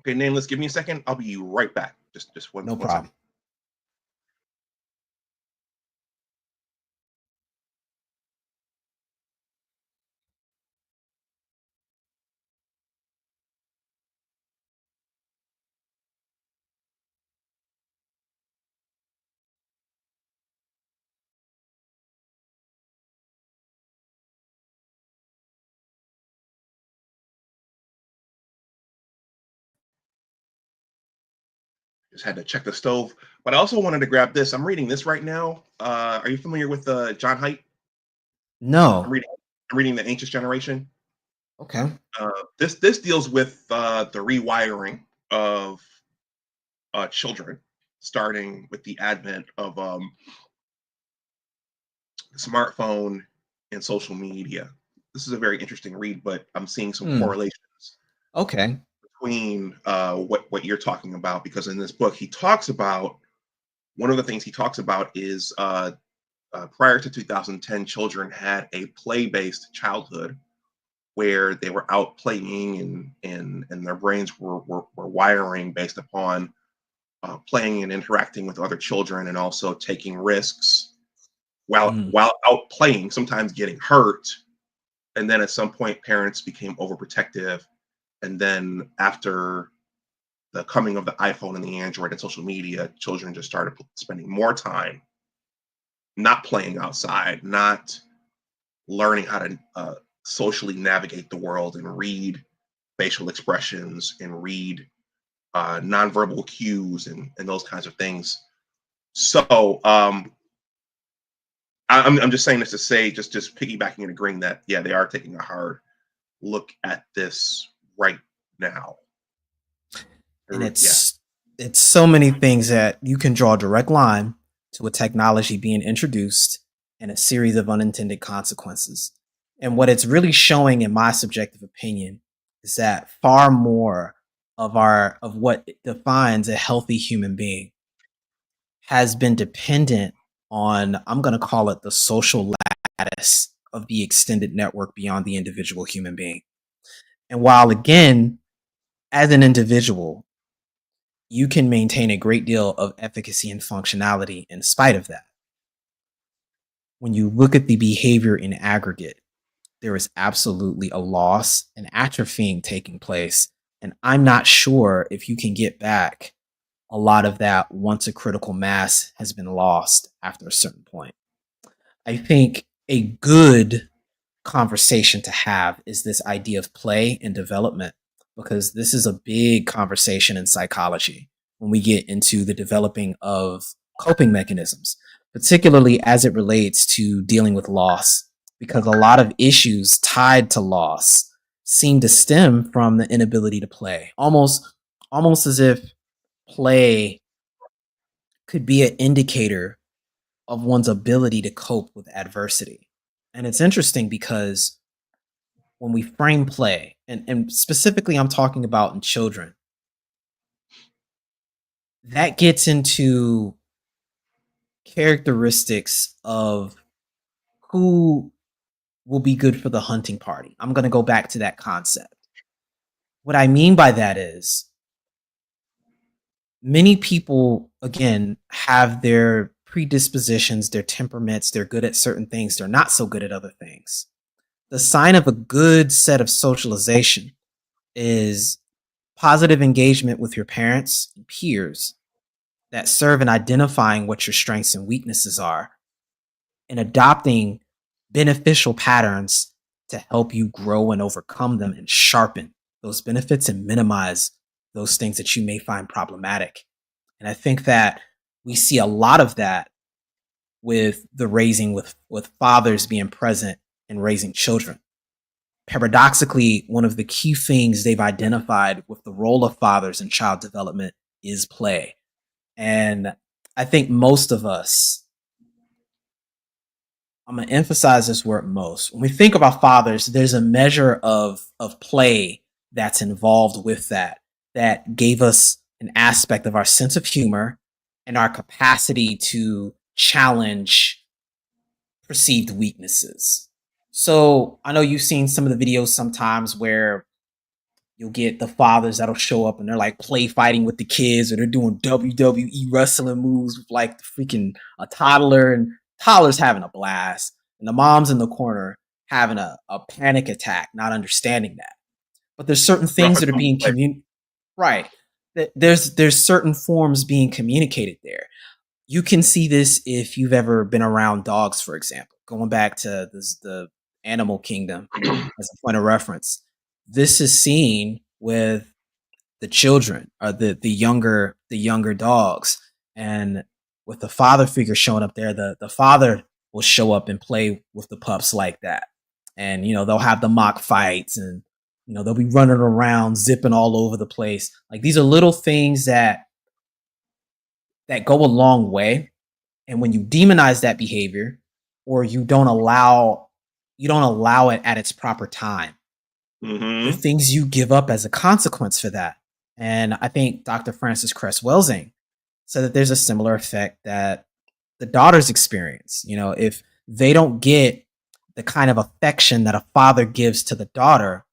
Okay, Nameless, give me a second. I'll be right back. Just one. No one problem. second. Just had to check the stove. But I also wanted to grab this. I'm reading this right now. Are you familiar with John Haidt? No. I'm reading The Anxious Generation. Okay. This deals with the rewiring of children, starting with the advent of smartphone and social media. This is a very interesting read, but I'm seeing some correlations Okay. between what you're talking about, because in this book he talks about, one of the things he talks about is prior to 2010, children had a play-based childhood where they were out playing and their brains were wiring based upon playing and interacting with other children, and also taking risks while out playing, sometimes getting hurt. And then at some point, parents became overprotective. And then after the coming of the iPhone and the Android and social media, children just started spending more time not playing outside, not learning how to socially navigate the world and read facial expressions and read nonverbal cues and those kinds of things. So I'm just saying this to say, just piggybacking and agreeing that, yeah, they are taking a hard look at this right now. And it's so many things that you can draw a direct line to a technology being introduced and a series of unintended consequences. And what it's really showing, in my subjective opinion, is that far more of what defines a healthy human being has been dependent on, I'm going to call it, the social lattice of the extended network beyond the individual human being. And while, again, as an individual, you can maintain a great deal of efficacy and functionality in spite of that, when you look at the behavior in aggregate, there is absolutely a loss and atrophying taking place. And I'm not sure if you can get back a lot of that once a critical mass has been lost after a certain point. I think a good conversation to have is this idea of play and development, because this is a big conversation in psychology when we get into the developing of coping mechanisms, particularly as it relates to dealing with loss, because a lot of issues tied to loss seem to stem from the inability to play, almost as if play could be an indicator of one's ability to cope with adversity. And it's interesting because when we frame play, and specifically I'm talking about in children, that gets into characteristics of who will be good for the hunting party. I'm going to go back to that concept. What I mean by that is, many people, again, have their predispositions, their temperaments. They're good at certain things, they're not so good at other things. The sign of a good set of socialization is positive engagement with your parents and peers that serve in identifying what your strengths and weaknesses are and adopting beneficial patterns to help you grow and overcome them and sharpen those benefits and minimize those things that you may find problematic. And I think that we see a lot of that with the raising with fathers being present and raising children. Paradoxically, one of the key things they've identified with the role of fathers in child development is play. And I think most of us, I'm going to emphasize this word most. When we think about fathers, there's a measure of play that's involved with that gave us an aspect of our sense of humor and our capacity to challenge perceived weaknesses. So I know you've seen some of the videos sometimes where you'll get the fathers that'll show up and they're like play fighting with the kids, or they're doing WWE wrestling moves with like the freaking a toddler, and toddler's having a blast, and the mom's in the corner having a panic attack, not understanding that. But there's certain things that are being right. There's certain forms being communicated there. You can see this if you've ever been around dogs, for example, going back to the animal kingdom as a point of reference. This is seen with the children or the younger dogs, and with the father figure showing up there, the father will show up and play with the pups like that. And they'll have the mock fights, and they'll be running around zipping all over the place. Like, these are little things that go a long way. And when you demonize that behavior, or you don't allow it at its proper time, the things you give up as a consequence for that. And I think Dr. Frances Cress Welsing said that there's a similar effect that the daughters experience. If they don't get the kind of affection that a father gives to the daughter,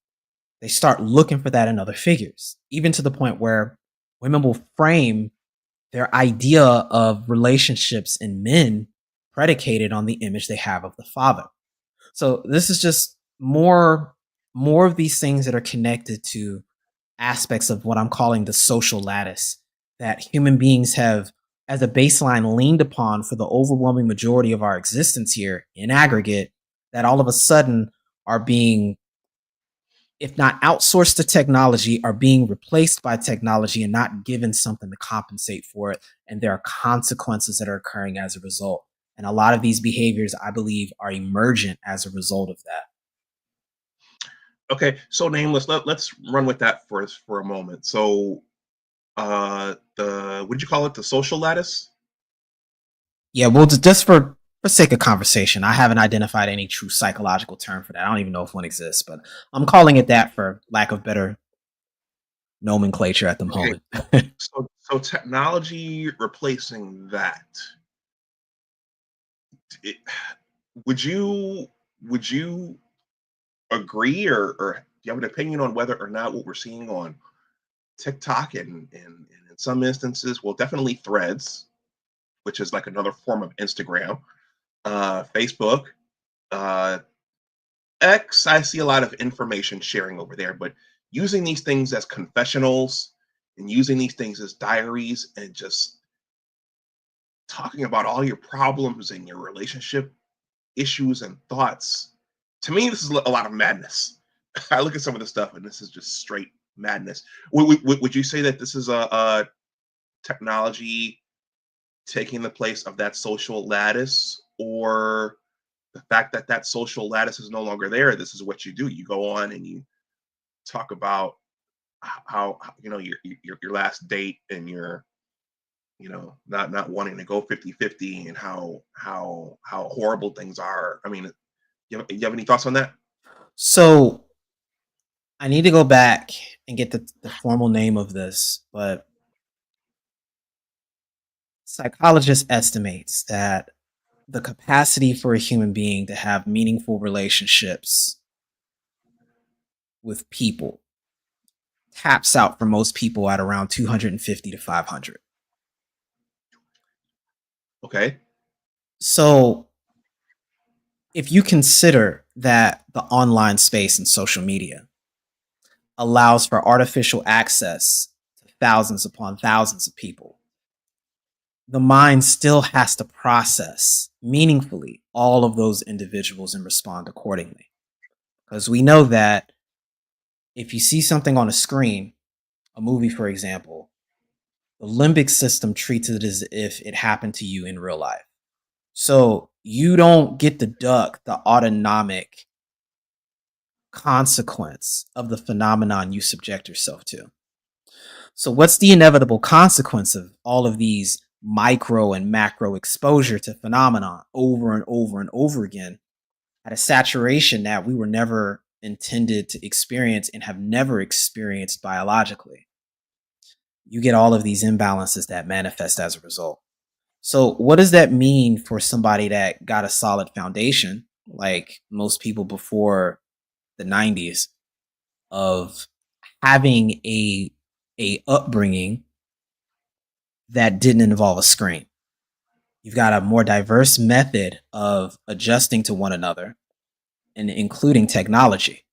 they start looking for that in other figures, even to the point where women will frame their idea of relationships in men predicated on the image they have of the father. So this is just more of these things that are connected to aspects of what I'm calling the social lattice that human beings have as a baseline leaned upon for the overwhelming majority of our existence here in aggregate, that all of a sudden are being, if not outsourced to technology, are being replaced by technology and not given something to compensate for it. And there are consequences that are occurring as a result. And a lot of these behaviors, I believe, are emergent as a result of that. Okay, so Nameless, let's run with that for a moment. So, what did you call it? The social lattice? Yeah, well, just for sake of conversation, I haven't identified any true psychological term for that. I don't even know if one exists, but I'm calling it that for lack of better nomenclature at the moment. So technology replacing that. Would you agree, or do you have an opinion on whether or not what we're seeing on TikTok and in some instances, well, definitely Threads, which is like another form of Instagram, Facebook, uh, X, I see a lot of information sharing over there, but using these things as confessionals and using these things as diaries and just talking about all your problems and your relationship issues and thoughts. To me, this is a lot of madness. I look at some of the stuff and this is just straight madness. Would you say that this is a technology taking the place of that social lattice, or the fact that that social lattice is no longer there? This is what you do. You go on and you talk about how your last date, and your not wanting to go 50-50, and how horrible things are. I mean, you have any thoughts on that? So I need to go back and get the formal name of this, but psychologist estimates that the capacity for a human being to have meaningful relationships with people taps out for most people at around 250 to 500. Okay. So if you consider that the online space and social media allows for artificial access to thousands upon thousands of people, the mind still has to process meaningfully all of those individuals and respond accordingly. Because we know that if you see something on a screen, a movie, for example, the limbic system treats it as if it happened to you in real life. So you don't get to duck the autonomic consequence of the phenomenon you subject yourself to. So what's the inevitable consequence of all of these micro and macro exposure to phenomenon over and over and over again at a saturation that we were never intended to experience and have never experienced biologically? You get all of these imbalances that manifest as a result. So what does that mean for somebody that got a solid foundation, like most people before the 90s, of having a upbringing that didn't involve a screen? You've got a more diverse method of adjusting to one another and including technology.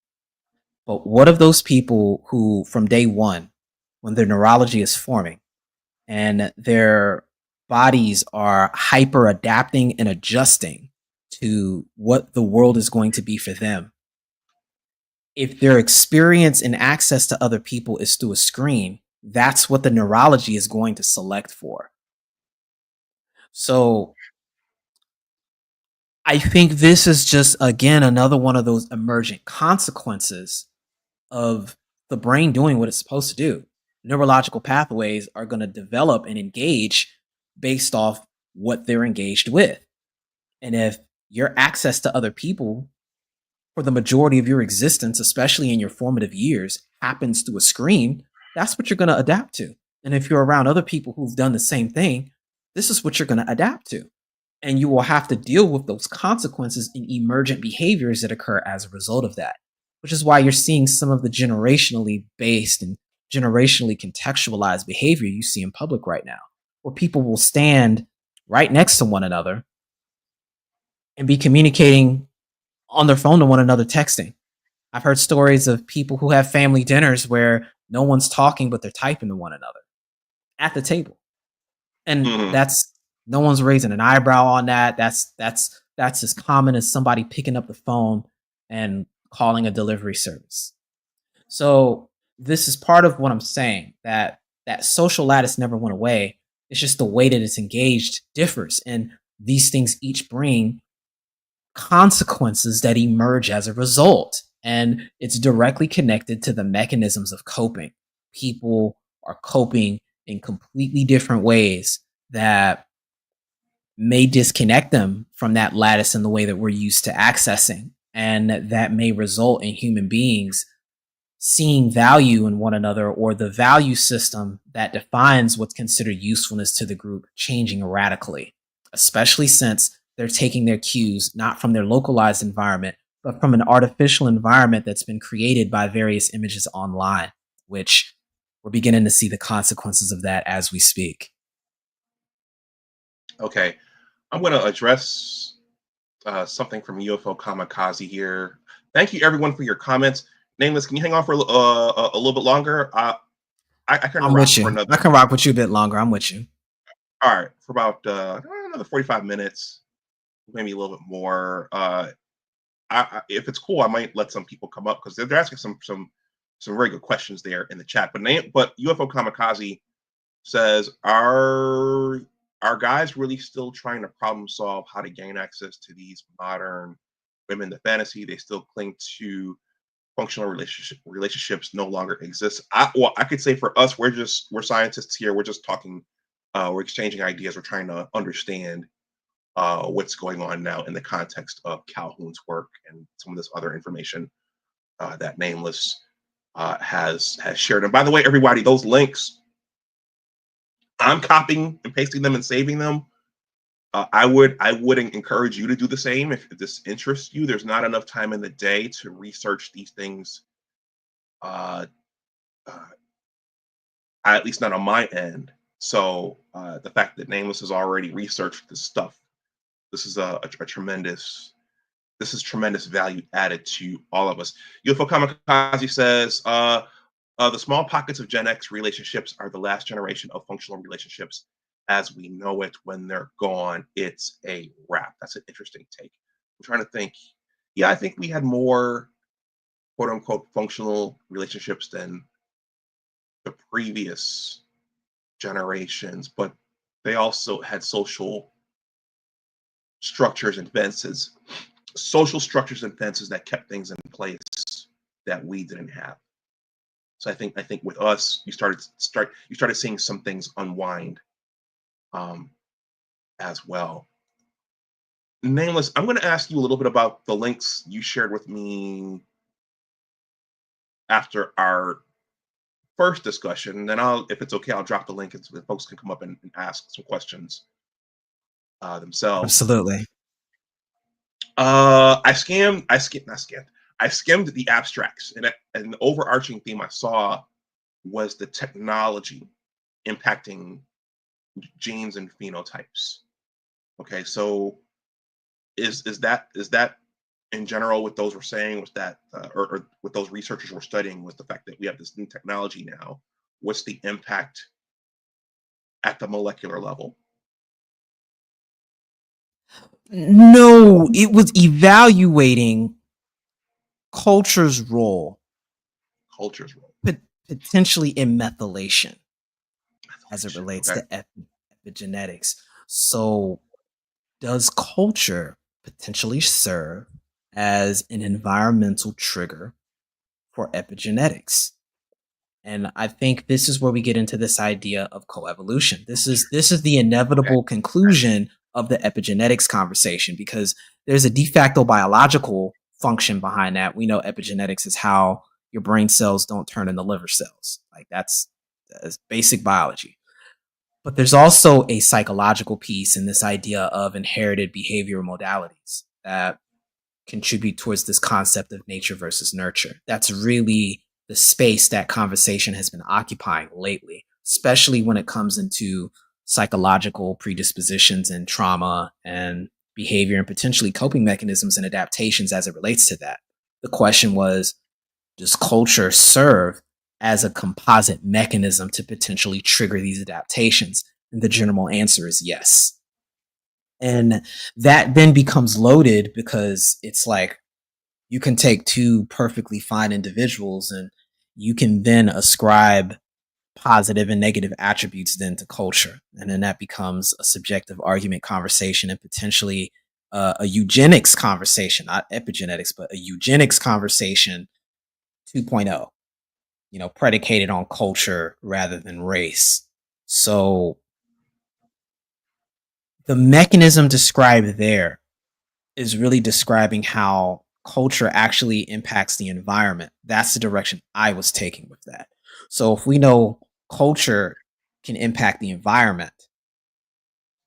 But what of those people who, from day one, when their neurology is forming and their bodies are hyper adapting and adjusting to what the world is going to be for them, if their experience and access to other people is through a screen, that's what the neurology is going to select for. So I think this is just, again, another one of those emergent consequences of the brain doing what it's supposed to do. Neurological pathways are going to develop and engage based off what they're engaged with. And if your access to other people for the majority of your existence, especially in your formative years, happens through a screen, that's what you're going to adapt to. And if you're around other people who've done the same thing, this is what you're going to adapt to. And you will have to deal with those consequences and emergent behaviors that occur as a result of that, which is why you're seeing some of the generationally based and generationally contextualized behavior you see in public right now, where people will stand right next to one another and be communicating on their phone to one another, texting. I've heard stories of people who have family dinners where no one's talking, but they're typing to one another at the table. And that's, no one's raising an eyebrow on that. That's as common as somebody picking up the phone and calling a delivery service. So this is part of what I'm saying, that social lattice never went away. It's just the way that it's engaged differs. And these things each bring consequences that emerge as a result. And it's directly connected to the mechanisms of coping. People are coping in completely different ways that may disconnect them from that lattice in the way that we're used to accessing. And that may result in human beings seeing value in one another, or the value system that defines what's considered usefulness to the group changing radically, especially since they're taking their cues not from their localized environment, but from an artificial environment that's been created by various images online, which we're beginning to see the consequences of that as we speak. Okay, I'm going to address something from UFO Kamikaze here. Thank you, everyone, for your comments. Nameless, can you hang on for a little bit longer? I can I'm rock with you. for another. I can rock with you a bit longer. I'm with you. All right, for about another 45 minutes, maybe a little bit more. If it's cool, I might let some people come up because they're asking some very good questions there in the chat. But UFO Kamikaze says, are guys really still trying to problem solve how to gain access to these modern women? The fantasy they still cling to functional relationships no longer exist. I could say for us, we're scientists here. We're just talking. We're exchanging ideas. We're trying to understand what's going on now in the context of Calhoun's work and some of this other information that Nameless has shared. And by the way, everybody, those links, I'm copying and pasting them and saving them. I would encourage you to do the same if this interests you. There's not enough time in the day to research these things uh, at least not on my end. So the fact that Nameless has already researched this stuff, this is a tremendous, this is tremendous value added to all of us. UFO Kamikaze says, the small pockets of Gen X relationships are the last generation of functional relationships as we know it. When they're gone, it's a wrap. That's an interesting take. I'm trying to think. Yeah, I think we had more quote unquote functional relationships than the previous generations, but they also had social structures and fences, that kept things in place that we didn't have. So I think with us, you started seeing some things unwind as well. Nameless, I'm going to ask you a little bit about the links you shared with me after our first discussion. And then if it's okay, I'll drop the link so that folks can come up and ask some questions themselves. Absolutely. I skimmed the abstracts, and the overarching theme I saw was the technology impacting genes and phenotypes. Okay, so is that in general what those were saying? Was that or what those researchers were studying was the fact that we have this new technology now? What's the impact at the molecular level? No, it was evaluating culture's role, potentially in methylation, as it relates to epigenetics. So, does culture potentially serve as an environmental trigger for epigenetics? And I think this is where we get into this idea of coevolution. This is the inevitable conclusion of the epigenetics conversation, because there's a de facto biological function behind that. We know epigenetics is how your brain cells don't turn into liver cells. Like that's basic biology. But there's also a psychological piece in this idea of inherited behavioral modalities that contribute towards this concept of nature versus nurture. That's really the space that conversation has been occupying lately, especially when it comes into psychological predispositions and trauma and behavior and potentially coping mechanisms and adaptations as it relates to that. The question was, does culture serve as a composite mechanism to potentially trigger these adaptations? And the general answer is yes. And that then becomes loaded, because it's like you can take two perfectly fine individuals and you can then ascribe positive and negative attributes then to culture. And then that becomes a subjective argument conversation, and potentially a eugenics conversation, not epigenetics, but a eugenics conversation 2.0, predicated on culture rather than race. So the mechanism described there is really describing how culture actually impacts the environment. That's the direction I was taking with that. So if we know culture can impact the environment,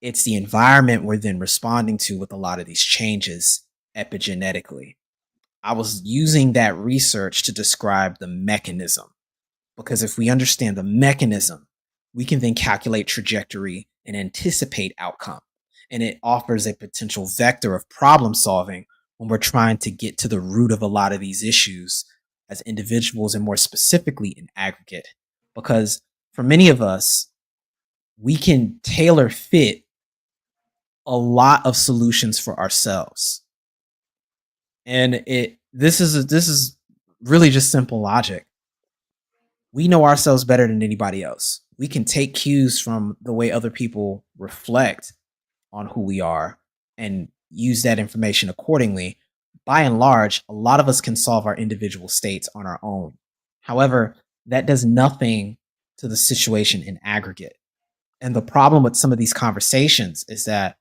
it's the environment we're then responding to with a lot of these changes epigenetically. I was using that research to describe the mechanism, because if we understand the mechanism, we can then calculate trajectory and anticipate outcome. And it offers a potential vector of problem solving when we're trying to get to the root of a lot of these issues as individuals, and more specifically in aggregate. Because for many of us, we can tailor fit a lot of solutions for ourselves. And this is really just simple logic. We know ourselves better than anybody else. We can take cues from the way other people reflect on who we are and use that information accordingly. By and large, a lot of us can solve our individual states on our own. However, that does nothing to the situation in aggregate. And the problem with some of these conversations is that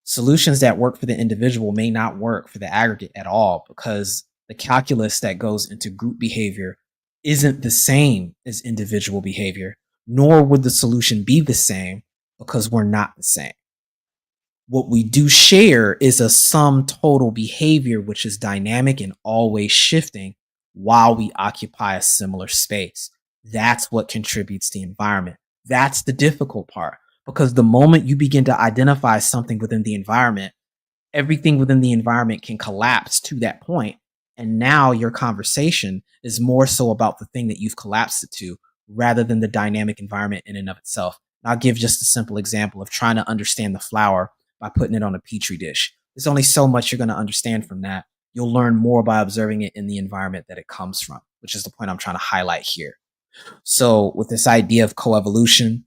solutions that work for the individual may not work for the aggregate at all, because the calculus that goes into group behavior isn't the same as individual behavior, nor would the solution be the same, because we're not the same. What we do share is a sum total behavior, which is dynamic and always shifting while we occupy a similar space. That's what contributes to the environment. That's the difficult part, because the moment you begin to identify something within the environment, everything within the environment can collapse to that point. And now your conversation is more so about the thing that you've collapsed it to, rather than the dynamic environment in and of itself. And I'll give just a simple example of trying to understand the flower by putting it on a petri dish. There's only so much you're going to understand from that. You'll learn more by observing it in the environment that it comes from, which is the point I'm trying to highlight here. So with this idea of coevolution,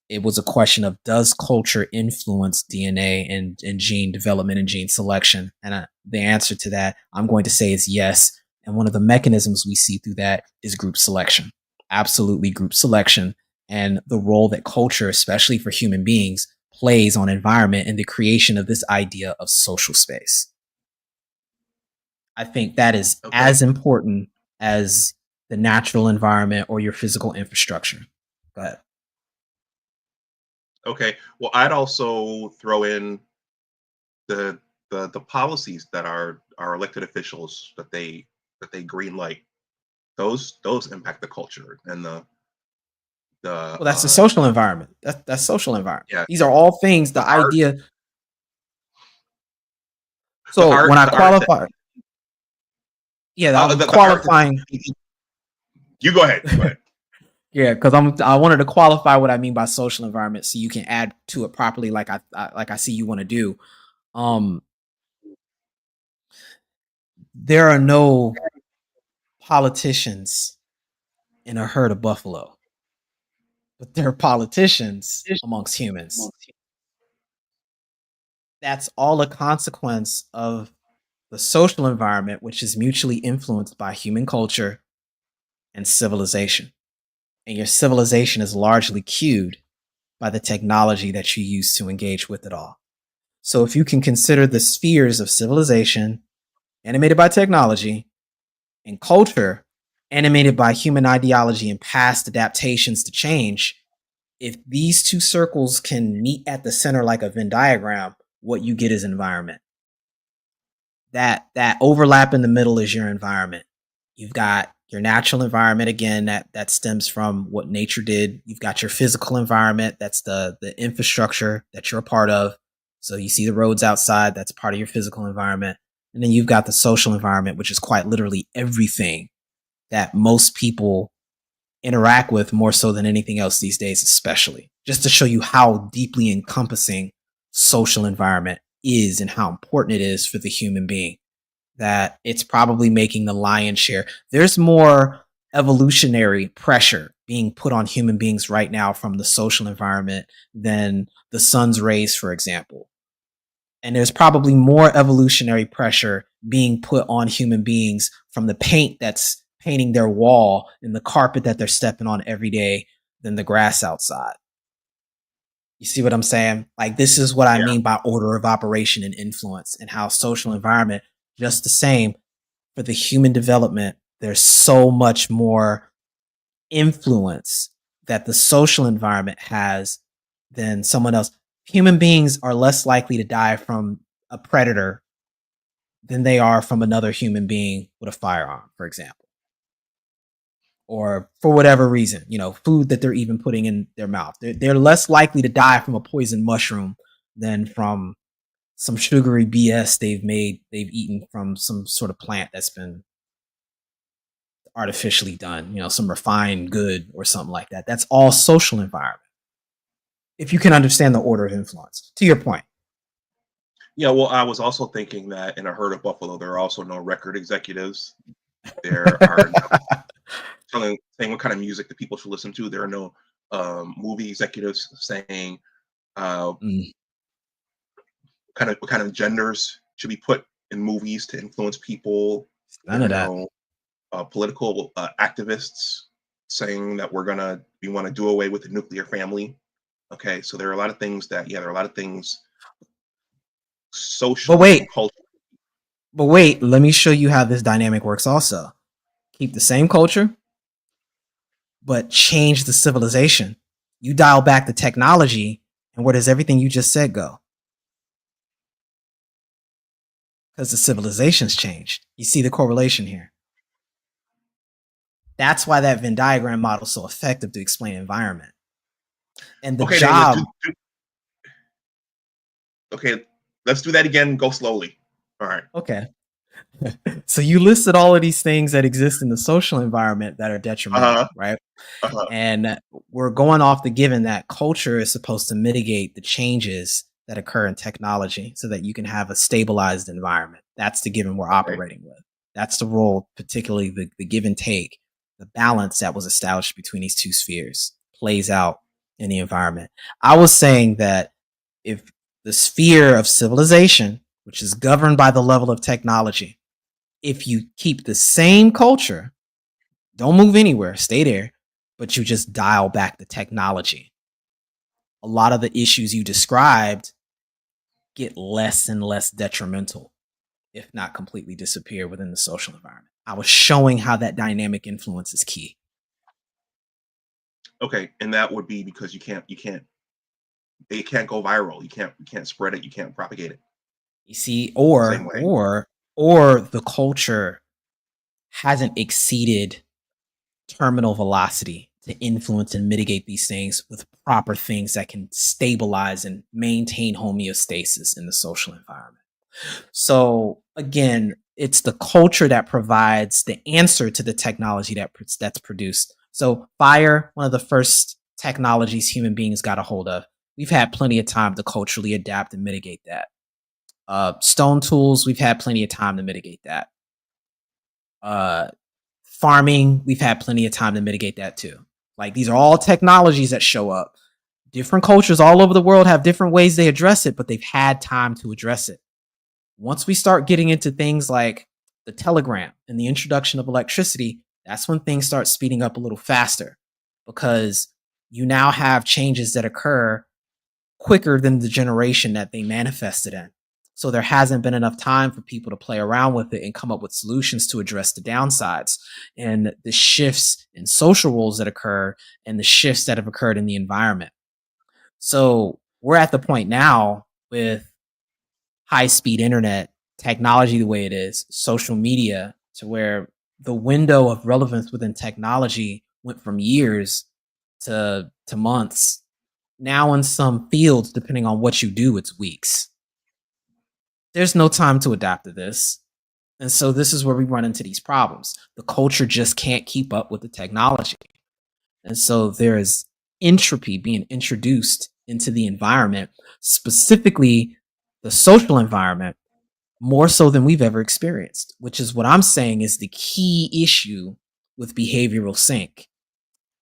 it was a question of, does culture influence DNA and gene development and gene selection? And the answer to that, I'm going to say, is yes. And one of the mechanisms we see through that is group selection. Absolutely group selection, and the role that culture, especially for human beings, plays on environment and the creation of this idea of social space. I think that is as important as the natural environment or your physical infrastructure. Go ahead. Okay. Well, I'd also throw in the policies that our elected officials that they green light. Those impact the culture and the well, that's the social environment. That's social environment. Yeah. These are all things. The idea. So the art, when I qualify, I'm qualifying. You go ahead. Go ahead. Yeah, because I wanted to qualify what I mean by social environment, so you can add to it properly, like I see you want to do. There are no politicians in a herd of buffalo, but there are politicians amongst humans. That's all a consequence of the social environment, which is mutually influenced by human culture and civilization. And your civilization is largely cued by the technology that you use to engage with it all. So if you can consider the spheres of civilization animated by technology, and culture animated by human ideology and past adaptations to change, if these two circles can meet at the center like a Venn diagram, what you get is environment. That overlap in the middle is your environment. You've got your natural environment, again, that stems from what nature did. You've got your physical environment, that's the infrastructure that you're a part of. So you see the roads outside, that's part of your physical environment. And then you've got the social environment, which is quite literally everything that most people interact with more so than anything else these days, especially. Just to show you how deeply encompassing social environment is and how important it is for the human being, that it's probably making the lion's share. There's more evolutionary pressure being put on human beings right now from the social environment than the sun's rays, for example. And there's probably more evolutionary pressure being put on human beings from the paint that's painting their wall and the carpet that they're stepping on every day than the grass outside. You see what I'm saying? Like, this is what I mean by order of operation and influence, and how social environment, just the same for the human development, there's so much more influence that the social environment has than someone else. Human beings are less likely to die from a predator than they are from another human being with a firearm, for example. Or for whatever reason, food that they're even putting in their mouth. They're less likely to die from a poison mushroom than from some sugary BS they've eaten from some sort of plant that's been artificially done, some refined good or something like that. That's all social environment. If you can understand the order of influence, to your point. Yeah, well, I was also thinking that in a herd of buffalo, there are also no record executives. There are no saying what kind of music that people should listen to. There are no movie executives saying what kind of genders should be put in movies to influence people. None of that. Political activists saying that we want to do away with the nuclear family. Okay, so there are a lot of things social and cultural. But wait, let me show you how this dynamic works also. Keep the same culture, but change the civilization. You dial back the technology, and where does everything you just said go? Because the civilization's changed. You see the correlation here. That's why that Venn diagram model is so effective to explain environment. And the Okay, job. Okay, let's do that again. Go slowly. All right. Okay. So you listed all of these things that exist in the social environment that are detrimental, Uh-huh. right? Uh-huh. And we're going off the given that culture is supposed to mitigate the changes that occur in technology so that you can have a stabilized environment. That's the given we're operating with. That's the role, particularly the give and take, the balance that was established between these two spheres plays out in the environment. I was saying that if the sphere of civilization, which is governed by the level of technology, if you keep the same culture, don't move anywhere, stay there, but you just dial back the technology, a lot of the issues you described get less and less detrimental, if not completely disappear within the social environment. I was showing how that dynamic influence is key. Okay, and that would be because it can't go viral. You can't spread it. You can't propagate it. You see, Same way. or the culture hasn't exceeded terminal velocity to influence and mitigate these things with proper things that can stabilize and maintain homeostasis in the social environment. So again, it's the culture that provides the answer to the technology that's produced. So fire, one of the first technologies human beings got a hold of. We've had plenty of time to culturally adapt and mitigate that. Stone tools, we've had plenty of time to mitigate that. Farming, we've had plenty of time to mitigate that too. Like, these are all technologies that show up. Different cultures all over the world have different ways they address it, but they've had time to address it. Once we start getting into things like the telegram and the introduction of electricity, that's when things start speeding up a little faster, because you now have changes that occur quicker than the generation that they manifested in. So there hasn't been enough time for people to play around with it and come up with solutions to address the downsides and the shifts in social roles that occur and the shifts that have occurred in the environment. So we're at the point now with high-speed internet technology the way it is, social media, to where the window of relevance within technology went from years to months. Now in some fields, depending on what you do, it's weeks. There's no time to adapt to this. And so this is where we run into these problems. The culture just can't keep up with the technology. And so there is entropy being introduced into the environment, specifically the social environment, more so than we've ever experienced, which is what I'm saying is the key issue with behavioral sync.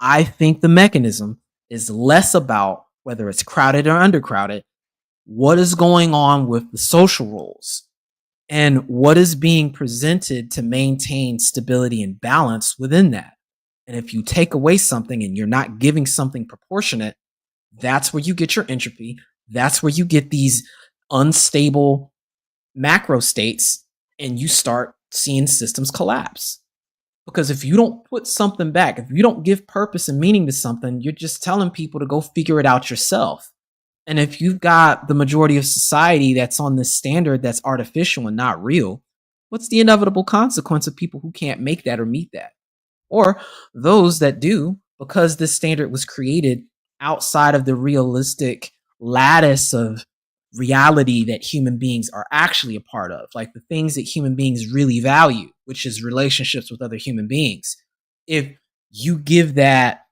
I think the mechanism is less about whether it's crowded or undercrowded, what is going on with the social roles and what is being presented to maintain stability and balance within that. And if you take away something and you're not giving something proportionate, that's where you get your entropy. That's where you get these unstable macro states and you start seeing systems collapse. Because if you don't put something back, if you don't give purpose and meaning to something, you're just telling people to go figure it out yourself. And if you've got the majority of society that's on this standard that's artificial and not real, what's the inevitable consequence of people who can't make that or meet that? Or those that do, because this standard was created outside of the realistic lattice of reality that human beings are actually a part of, like the things that human beings really value, which is relationships with other human beings. If you give that,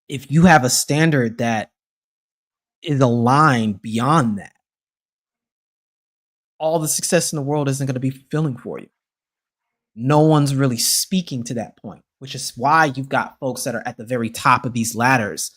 if you have a standard that is aligned beyond that, all the success in the world isn't going to be fulfilling for you. No one's really speaking to that point, which is why you've got folks that are at the very top of these ladders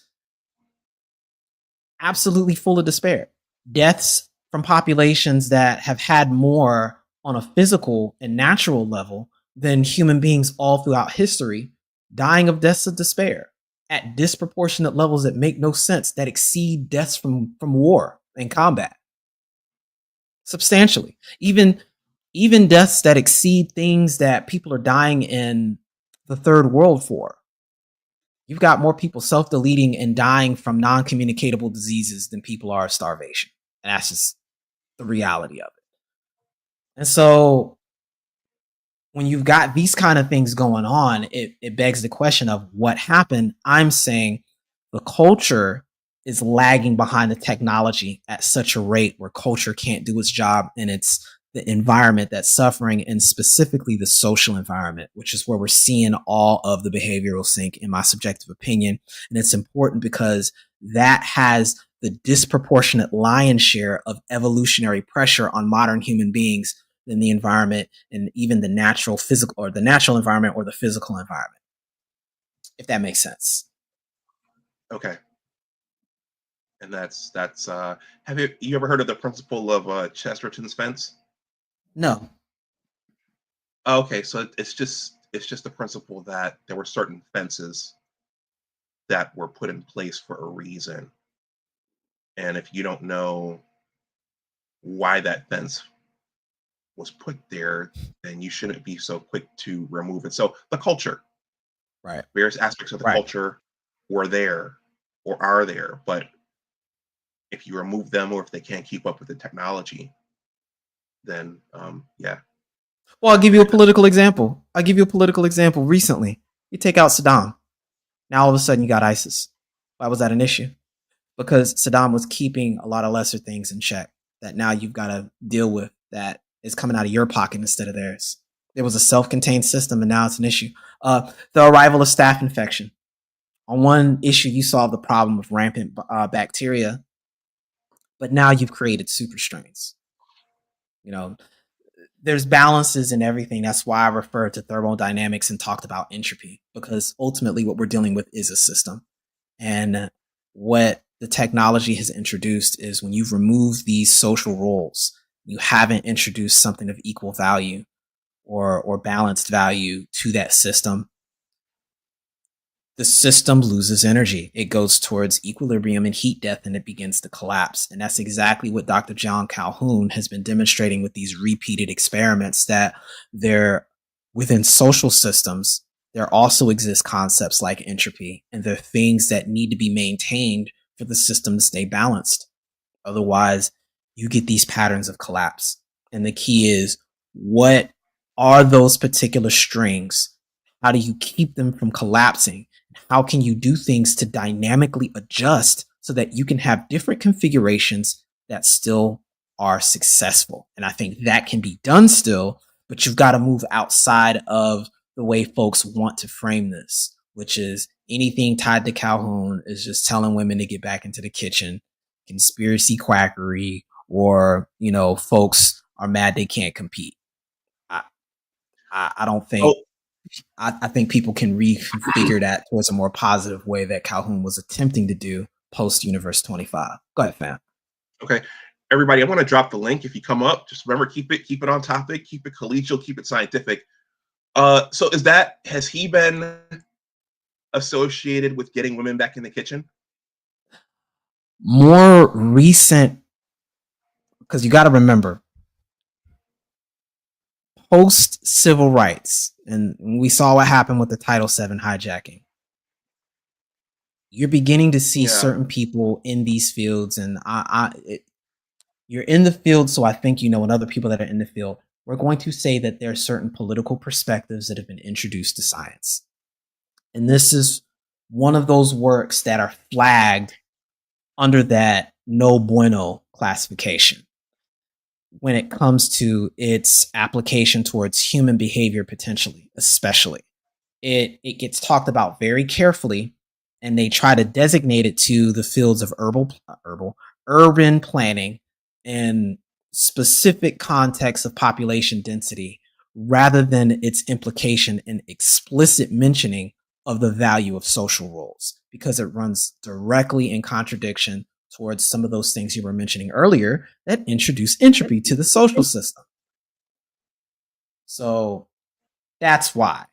absolutely full of despair. Deaths from populations that have had more on a physical and natural level than human beings all throughout history, dying of deaths of despair at disproportionate levels that make no sense, that exceed deaths from war and combat substantially. Even deaths that exceed things that people are dying in the third world for. You've got more people self-deleting and dying from non-communicatable diseases than people are of starvation. And that's just the reality of it. And so when you've got these kind of things going on, it begs the question of what happened. I'm saying the culture is lagging behind the technology at such a rate where culture can't do its job, and it's the environment that's suffering, and specifically the social environment, which is where we're seeing all of the behavioral sink, in my subjective opinion. And it's important because that has the disproportionate lion's share of evolutionary pressure on modern human beings than the environment and even the natural physical, or the natural environment, or the physical environment, if that makes sense. Okay. And that's have you ever heard of the principle of Chesterton's fence? No. Okay, so it's just the principle that there were certain fences that were put in place for a reason. And if you don't know why that fence was put there, then you shouldn't be so quick to remove it. So the culture, Right. various aspects of the Right. culture were there or are there, but if you remove them or if they can't keep up with the technology, then yeah. Well, I'll give you a political example. Recently, you take out Saddam. Now all of a sudden you got ISIS. Why was that an issue? Because Saddam was keeping a lot of lesser things in check that now you've got to deal with, that is coming out of your pocket instead of theirs. It was a self-contained system, and now it's an issue. The arrival of staph infection. On one issue, you solve the problem of rampant bacteria, but now you've created super strains. You know, there's balances in everything. That's why I referred to thermodynamics and talked about entropy, because ultimately what we're dealing with is a system. And what the technology has introduced is, when you've removed these social roles, you haven't introduced something of equal value or balanced value to that system. The system loses energy. It goes towards equilibrium and heat death, and it begins to collapse. And that's exactly what Dr. John Calhoun has been demonstrating with these repeated experiments, that there, within social systems, there also exist concepts like entropy, and there are things that need to be maintained for the system to stay balanced. Otherwise, you get these patterns of collapse. And the key is, what are those particular strings? How do you keep them from collapsing? How can you do things to dynamically adjust so that you can have different configurations that still are successful? And I think that can be done still, but you've got to move outside of the way folks want to frame this, which is anything tied to Calhoun is just telling women to get back into the kitchen, conspiracy quackery, or, folks are mad they can't compete. I don't think. Oh, I think people can refigure that towards a more positive way that Calhoun was attempting to do post Universe 25. Go ahead, fam. okay. Everybody, I want to drop the link. If you come up, just remember, keep it on topic, keep it collegial, keep it scientific. So has he been associated with getting women back in the kitchen? More recent, because you got to remember, post civil rights, and we saw what happened with the Title VII hijacking. You're beginning to see certain people in these fields, and you're in the field, so I think and other people that are in the field, we're going to say that there are certain political perspectives that have been introduced to science. And this is one of those works that are flagged under that no bueno classification when it comes to its application towards human behavior, potentially, especially. It gets talked about very carefully, and they try to designate it to the fields of urban planning and specific context of population density, rather than its implication and explicit mentioning of the value of social roles, because it runs directly in contradiction towards some of those things you were mentioning earlier that introduce entropy to the social system. So that's why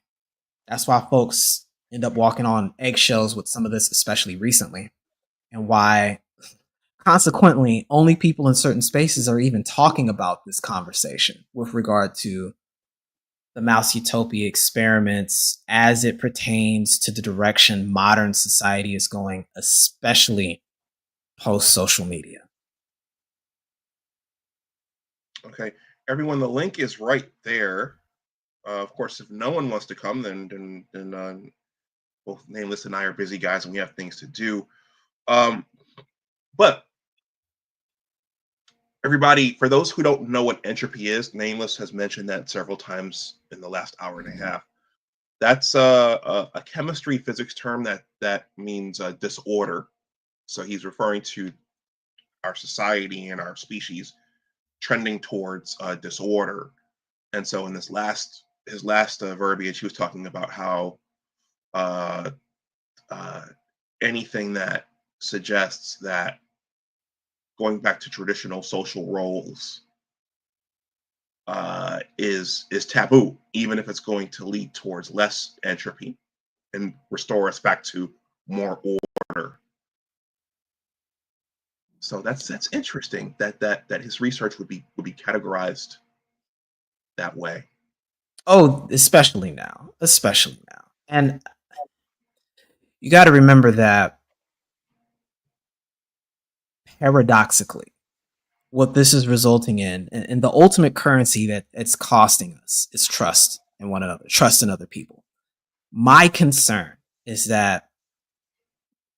folks end up walking on eggshells with some of this, especially recently, and why consequently only people in certain spaces are even talking about this conversation with regard to the Mouse Utopia experiments as it pertains to the direction modern society is going, especially post social media. Okay, everyone, the link is right there. Of course, if no one wants to come, then both Nameless and I are busy guys, and we have things to do. But everybody, for those who don't know what entropy is, Nameless has mentioned that several times in the last hour and a half. That's a chemistry physics term that means disorder. So he's referring to our society and our species trending towards disorder. And so in his last verbiage, he was talking about how uh, anything that suggests that going back to traditional social roles is taboo, even if it's going to lead towards less entropy and restore us back to more order. So that's interesting that his research would be categorized that way. Oh, especially now. And you got to remember that paradoxically, what this is resulting in, and the ultimate currency that it's costing us, is trust in one another, trust in other people. My concern is that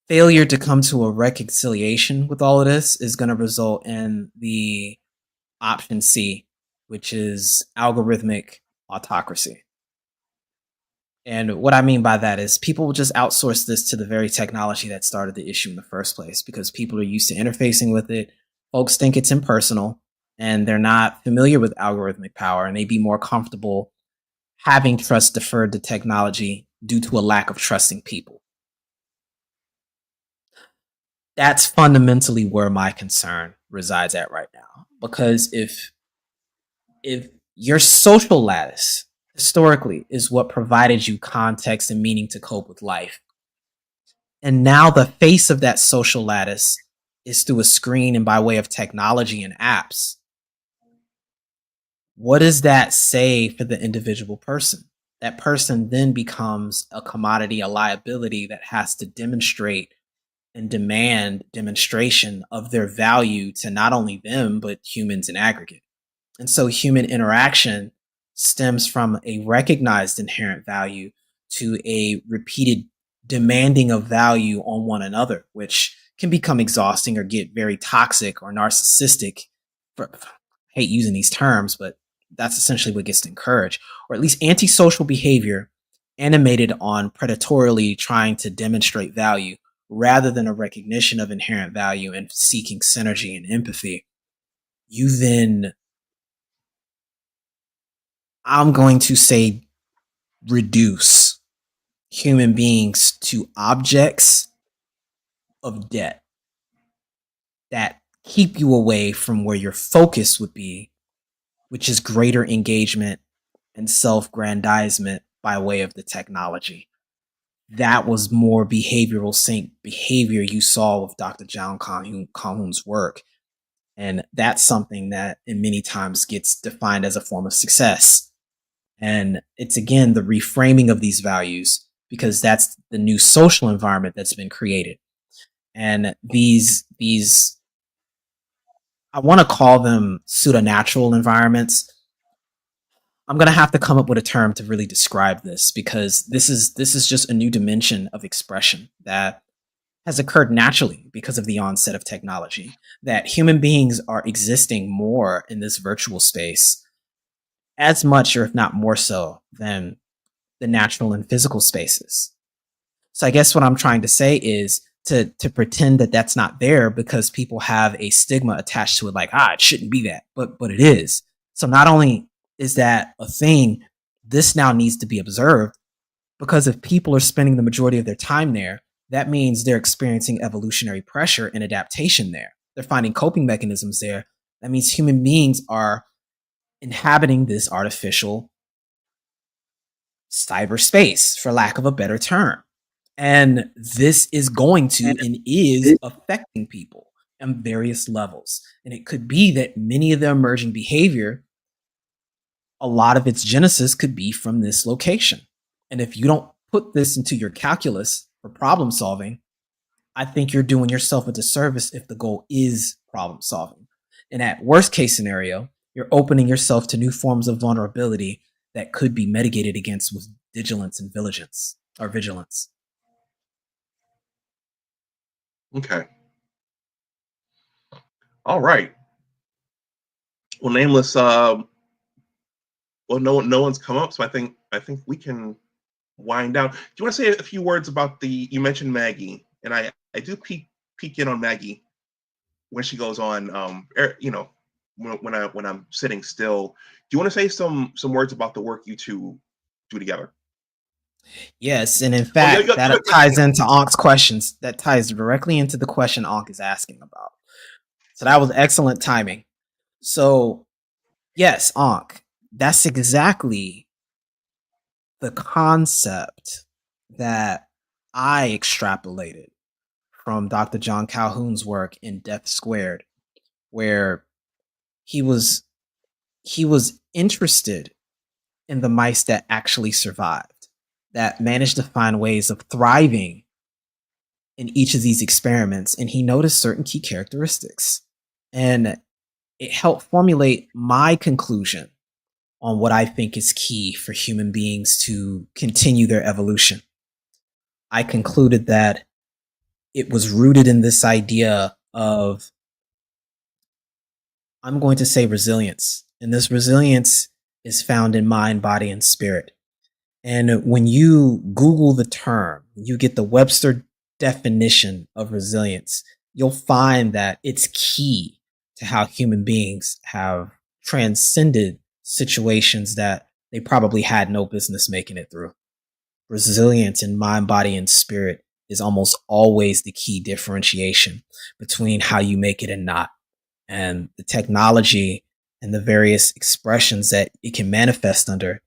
failure to come to a reconciliation with all of this is going to result in the option C, which is algorithmic autocracy. And what I mean by that is people will just outsource this to the very technology that started the issue in the first place, because people are used to interfacing with it. Folks think it's impersonal and they're not familiar with algorithmic power, and they'd be more comfortable having trust deferred to technology due to a lack of trusting people. That's fundamentally where my concern resides at right now. Because if your social lattice historically is what provided you context and meaning to cope with life, and now the face of that social lattice is through a screen and by way of technology and apps, what does that say for the individual person? That person then becomes a commodity, a liability that has to demonstrate and demand demonstration of their value to not only them, but humans in aggregate. And so human interaction stems from a recognized inherent value to a repeated demanding of value on one another, which can become exhausting or get very toxic or narcissistic. I hate using these terms, but that's essentially what gets encouraged, or at least antisocial behavior animated on predatorily trying to demonstrate value rather than a recognition of inherent value and seeking synergy and empathy. You then, I'm going to say, reduce human beings to objects of debt that keep you away from where your focus would be, which is greater engagement and self-grandizement by way of the technology. That was more behavioral sync behavior you saw with Dr. John Calhoun's work. And that's something that in many times gets defined as a form of success. And it's, again, the reframing of these values, because that's the new social environment that's been created. And these I want to call them pseudo-natural environments. I'm going to have to come up with a term to really describe this, because this is just a new dimension of expression that has occurred naturally because of the onset of technology, that human beings are existing more in this virtual space as much, or if not more so, than the natural and physical spaces. So I guess what I'm trying to say is to pretend that that's not there because people have a stigma attached to it, like, it shouldn't be that, but it is. So not only is that a thing, this now needs to be observed, because if people are spending the majority of their time there, that means they're experiencing evolutionary pressure and adaptation there. They're finding coping mechanisms there. That means human beings are inhabiting this artificial cyberspace, for lack of a better term. And this is going to and is affecting people on various levels. And it could be that many of the emerging behavior, a lot of its genesis could be from this location. And if you don't put this into your calculus for problem solving, I think you're doing yourself a disservice if the goal is problem solving. And at worst case scenario, you're opening yourself to new forms of vulnerability that could be mitigated against with vigilance and vigilance. Okay. All right. Well, Nameless. Well, no one's come up, so I think we can wind down. Do you want to say a few words about you mentioned Maggie, and I do peek in on Maggie when she goes on, when I'm sitting still. Do you want to say some words about the work you two do together? Yes, and in fact, that ties into Ank's questions. That ties directly into the question Ank is asking about. So that was excellent timing. So, yes, Ankh, that's exactly the concept that I extrapolated from Dr. John Calhoun's work in Death Squared, where he was interested in the mice that actually survived, that managed to find ways of thriving in each of these experiments, and he noticed certain key characteristics. And it helped formulate my conclusion on what I think is key for human beings to continue their evolution. I concluded that it was rooted in this idea of, I'm going to say, resilience. And this resilience is found in mind, body, and spirit. And when you Google the term, you get the Webster definition of resilience, you'll find that it's key to how human beings have transcended situations that they probably had no business making it through. Resilience in mind, body, and spirit is almost always the key differentiation between how you make it and not. And the technology and the various expressions that it can manifest under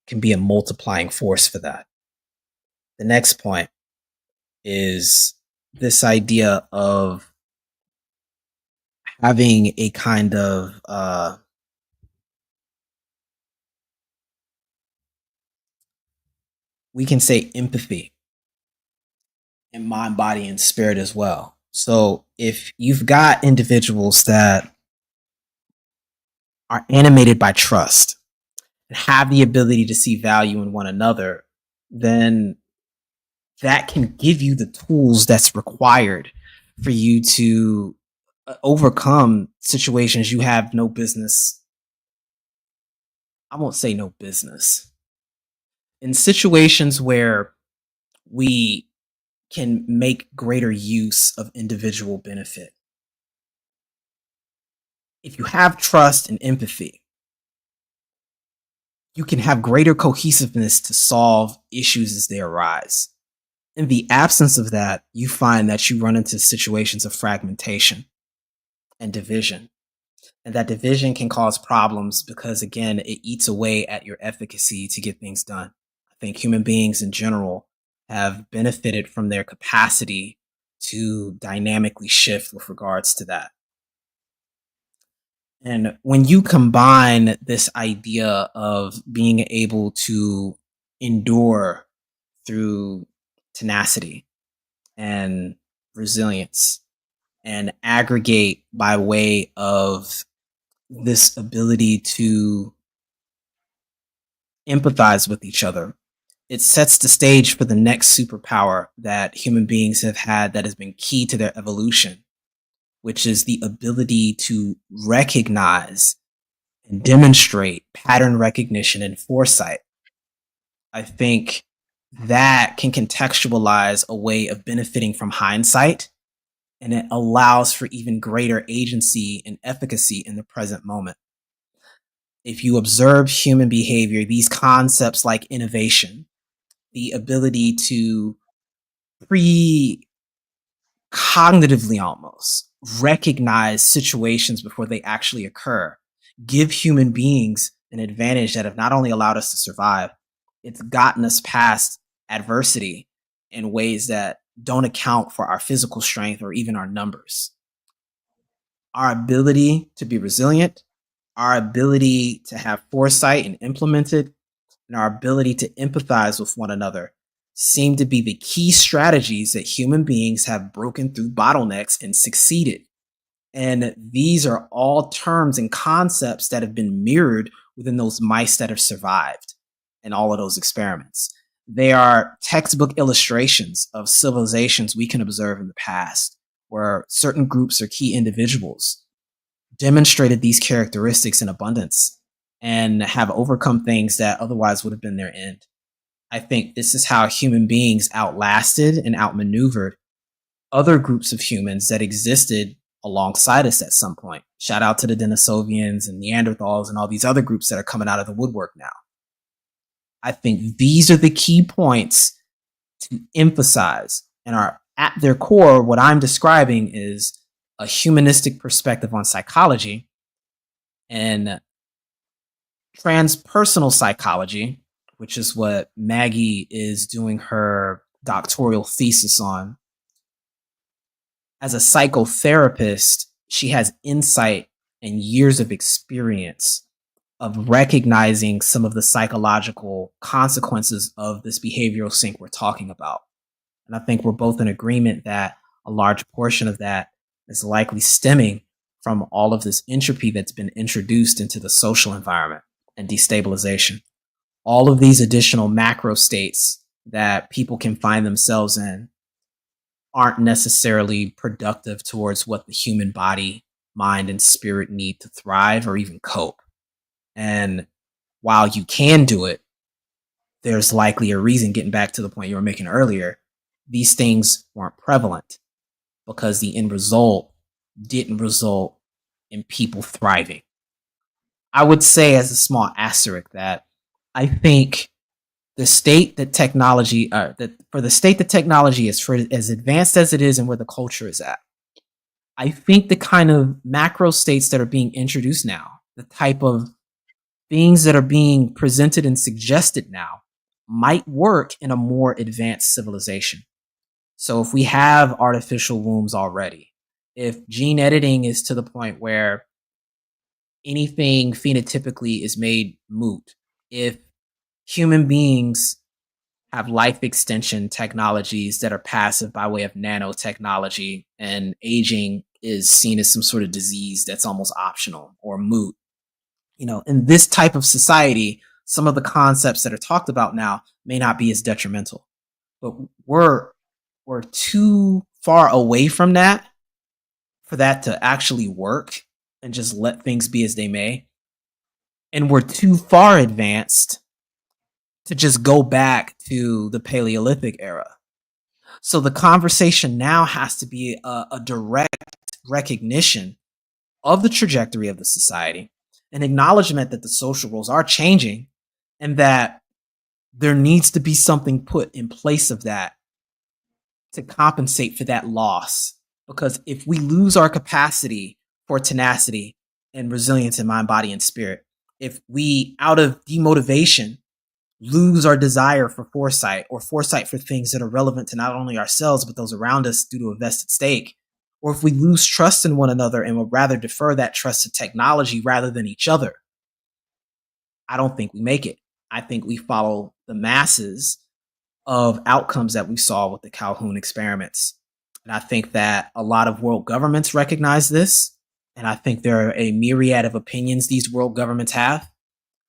can be a multiplying force for that. The next point is this idea of having a kind of we can say empathy in mind, body, and spirit as well. So if you've got individuals that are animated by trust and have the ability to see value in one another, then that can give you the tools that's required for you to overcome situations you have no business. I won't say no business. In situations where we can make greater use of individual benefit. If you have trust and empathy, you can have greater cohesiveness to solve issues as they arise. In the absence of that, you find that you run into situations of fragmentation and division. And that division can cause problems because, again, it eats away at your efficacy to get things done. I think human beings in general have benefited from their capacity to dynamically shift with regards to that. And when you combine this idea of being able to endure through tenacity and resilience and aggregate by way of this ability to empathize with each other, it sets the stage for the next superpower that human beings have had that has been key to their evolution, which is the ability to recognize and demonstrate pattern recognition and foresight. I think that can contextualize a way of benefiting from hindsight, and it allows for even greater agency and efficacy in the present moment. If you observe human behavior, these concepts like innovation, the ability to cognitively almost recognize situations before they actually occur, give human beings an advantage that have not only allowed us to survive, it's gotten us past adversity in ways that don't account for our physical strength or even our numbers. Our ability to be resilient, our ability to have foresight and implement it, and our ability to empathize with one another seem to be the key strategies that human beings have broken through bottlenecks and succeeded. And these are all terms and concepts that have been mirrored within those mice that have survived in all of those experiments. They are textbook illustrations of civilizations we can observe in the past, where certain groups or key individuals demonstrated these characteristics in abundance and have overcome things that otherwise would have been their end. I think this is how human beings outlasted and outmaneuvered other groups of humans that existed alongside us at some point. Shout out to the Denisovians and Neanderthals and all these other groups that are coming out of the woodwork now. I think these are the key points to emphasize and are at their core. What I'm describing is a humanistic perspective on psychology and transpersonal psychology, which is what Maggie is doing her doctoral thesis on. As a psychotherapist, she has insight and years of experience of recognizing some of the psychological consequences of this behavioral sink we're talking about. And I think we're both in agreement that a large portion of that is likely stemming from all of this entropy that's been introduced into the social environment and destabilization. All of these additional macro states that people can find themselves in aren't necessarily productive towards what the human body, mind, and spirit need to thrive or even cope. And while you can do it, there's likely a reason, getting back to the point you were making earlier, these things weren't prevalent because the end result didn't result in people thriving. I would say, as a small asterisk, that I think the state that technology, for the state that technology is, for as advanced as it is and where the culture is at, I think the kind of macro states that are being introduced now, the type of things that are being presented and suggested now, might work in a more advanced civilization. So if we have artificial wombs already, if gene editing is to the point where anything phenotypically is made moot, if human beings have life extension technologies that are passive by way of nanotechnology, and aging is seen as some sort of disease that's almost optional or moot. In this type of society, some of the concepts that are talked about now may not be as detrimental, but we're too far away from that for that to actually work and just let things be as they may. And we're too far advanced to just go back to the Paleolithic era. So the conversation now has to be a direct recognition of the trajectory of the society, an acknowledgement that the social roles are changing and that there needs to be something put in place of that to compensate for that loss. Because if we lose our capacity for tenacity and resilience in mind, body, and spirit, if we, out of demotivation, lose our desire for foresight, or foresight for things that are relevant to not only ourselves, but those around us due to a vested stake, or if we lose trust in one another and would rather defer that trust to technology rather than each other, I don't think we make it. I think we follow the masses of outcomes that we saw with the Calhoun experiments. And I think that a lot of world governments recognize this. And I think there are a myriad of opinions these world governments have.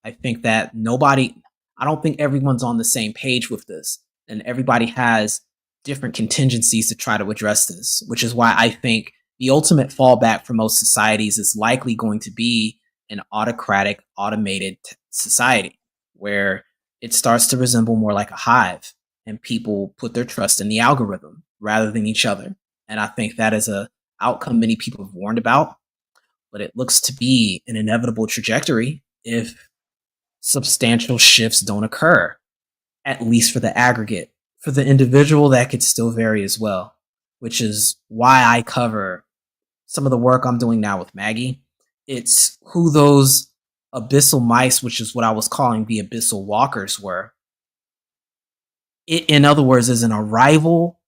I think that I don't think everyone's on the same page with this. And everybody has different contingencies to try to address this, which is why I think the ultimate fallback for most societies is likely going to be an autocratic, automated society where it starts to resemble more like a hive and people put their trust in the algorithm rather than each other. And I think that is a outcome many people have warned about, but it looks to be an inevitable trajectory if substantial shifts don't occur, at least for the aggregate. For the individual, that could still vary as well, which is why I cover some of the work I'm doing now with Maggie. It's who those abyssal mice, which is what I was calling the abyssal walkers, were. It, in other words, is an arrival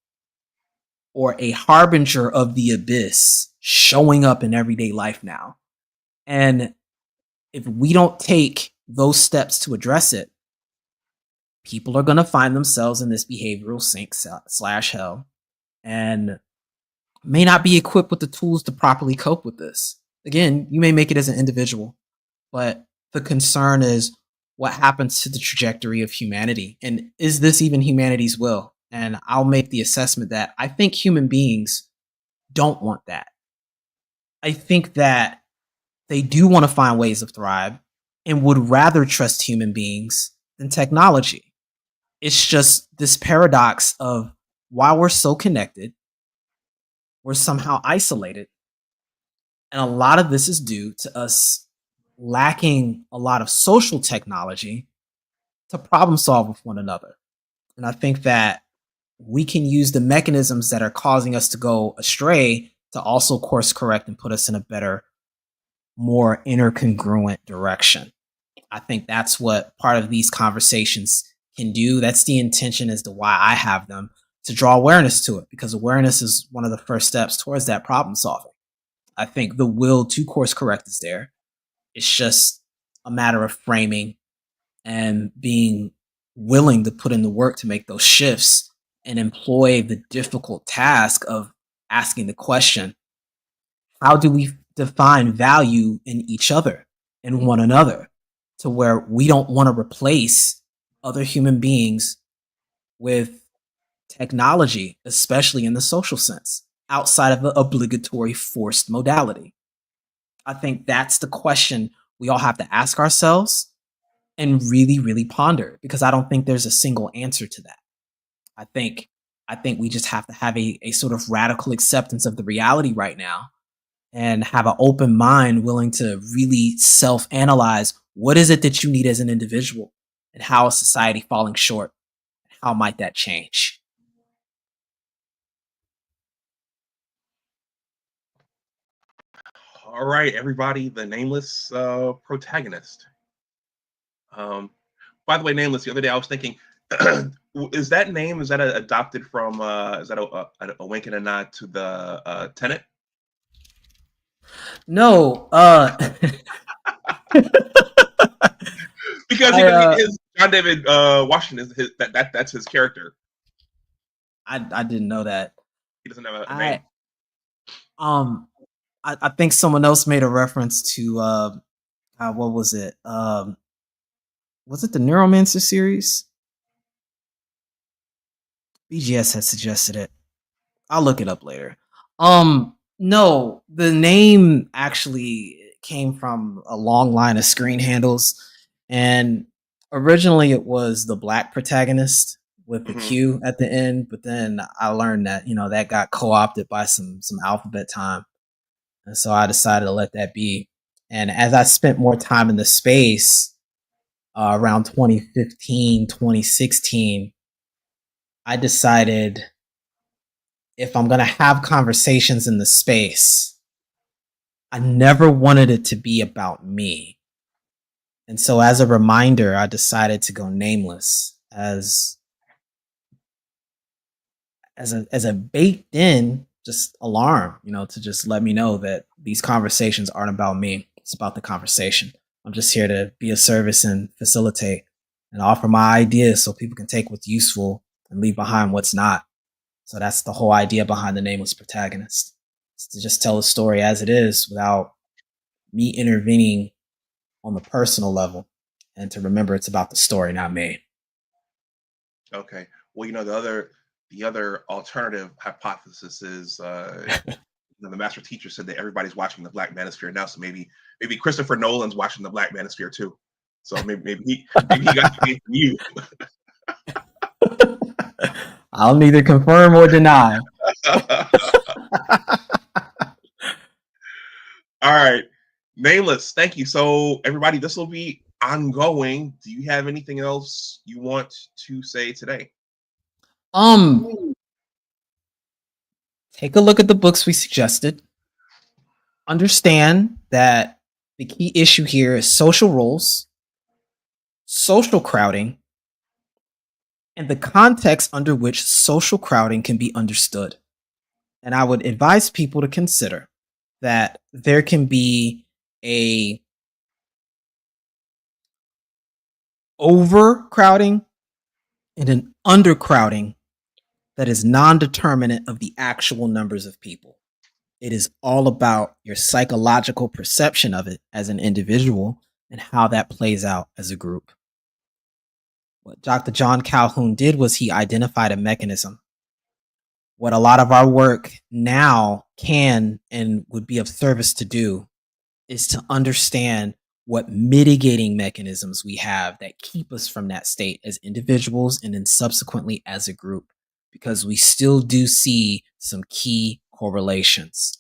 or a harbinger of the abyss showing up in everyday life now. And if we don't take those steps to address it, people are going to find themselves in this behavioral sink / hell and may not be equipped with the tools to properly cope with this. Again, you may make it as an individual, but The concern is what happens to the trajectory of humanity, and is this even humanity's will? And I'll make the assessment that I think human beings don't want that. I think that they do want to find ways of thrive and would rather trust human beings than technology. It's just this paradox of while we're so connected, we're somehow isolated. And a lot of this is due to us lacking a lot of social technology to problem solve with one another. And I think that we can use the mechanisms that are causing us to go astray to also course correct and put us in a better, more intercongruent direction. I think that's what part of these conversations can do. That's the intention as to why I have them, to draw awareness to it, because awareness is one of the first steps towards that problem solving. I think the will to course correct is there. It's just a matter of framing and being willing to put in the work to make those shifts and employ the difficult task of asking the question, how do we define value in each other and one another, to where we don't want to replace other human beings with technology, especially in the social sense, outside of the obligatory forced modality? I think that's the question we all have to ask ourselves and really, really ponder, because I don't think there's a single answer to that. I think we just have to have a sort of radical acceptance of the reality right now and have an open mind willing to really self-analyze what is it that you need as an individual and how is society falling short? How might that change? All right, everybody, the Nameless Protagonist. By the way, Nameless, the other day I was thinking, is that name, is that adopted from, is that a wink and a nod to the Tenet? No, Because his John David Washington is that's his character. I didn't know that. He doesn't have a name. I think someone else made a reference to what was it? Was it the Neuromancer series? BGS had suggested it. I'll look it up later. No, the name actually came from a long line of screen handles, and originally it was the Black Protagonist with the Q at the end, but then I learned that that got co-opted by some alphabet time, and so I decided to let that be. And as I spent more time in the space around 2015, 2016, I decided, if I'm going to have conversations in the space, I never wanted it to be about me. And so as a reminder, I decided to go nameless as a baked in just alarm, to just let me know that these conversations aren't about me. It's about the conversation. I'm just here to be of service and facilitate and offer my ideas so people can take what's useful and leave behind what's not. So that's the whole idea behind the Nameless Protagonist. It's to just tell the story as it is without me intervening on the personal level, and to remember it's about the story, not me. Okay. Well, the other alternative hypothesis is the master teacher said that everybody's watching the Black Manosphere now, so maybe Christopher Nolan's watching the Black Manosphere too. So maybe he got to from you. I'll neither confirm or deny. All right. Nameless, thank you. So everybody, this will be ongoing. Do you have anything else you want to say today? Take a look at the books we suggested. Understand that the key issue here is social roles, social crowding, and the context under which social crowding can be understood. And I would advise people to consider that there can be a overcrowding and an undercrowding that is non-determinate of the actual numbers of people. It is all about your psychological perception of it as an individual and how that plays out as a group. What Dr. John Calhoun did was he identified a mechanism. What a lot of our work now can and would be of service to do is to understand what mitigating mechanisms we have that keep us from that state as individuals and then subsequently as a group, because we still do see some key correlations.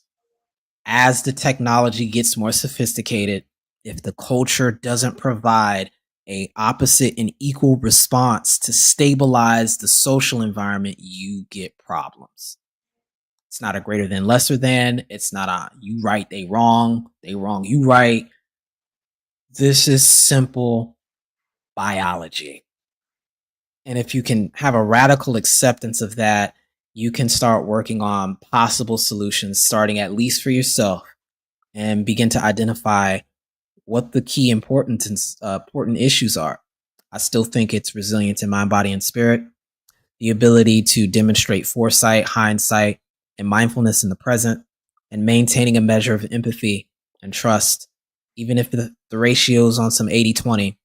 As the technology gets more sophisticated, if the culture doesn't provide a opposite and equal response to stabilize the social environment, you get problems. It's not a greater than, lesser than. It's not a you right, they wrong, you right. This is simple biology. And if you can have a radical acceptance of that, you can start working on possible solutions, starting at least for yourself, and begin to identify what the key important issues are. I still think it's resilience in mind, body, and spirit, the ability to demonstrate foresight, hindsight, and mindfulness in the present, and maintaining a measure of empathy and trust. Even if the ratio's on some 80-20,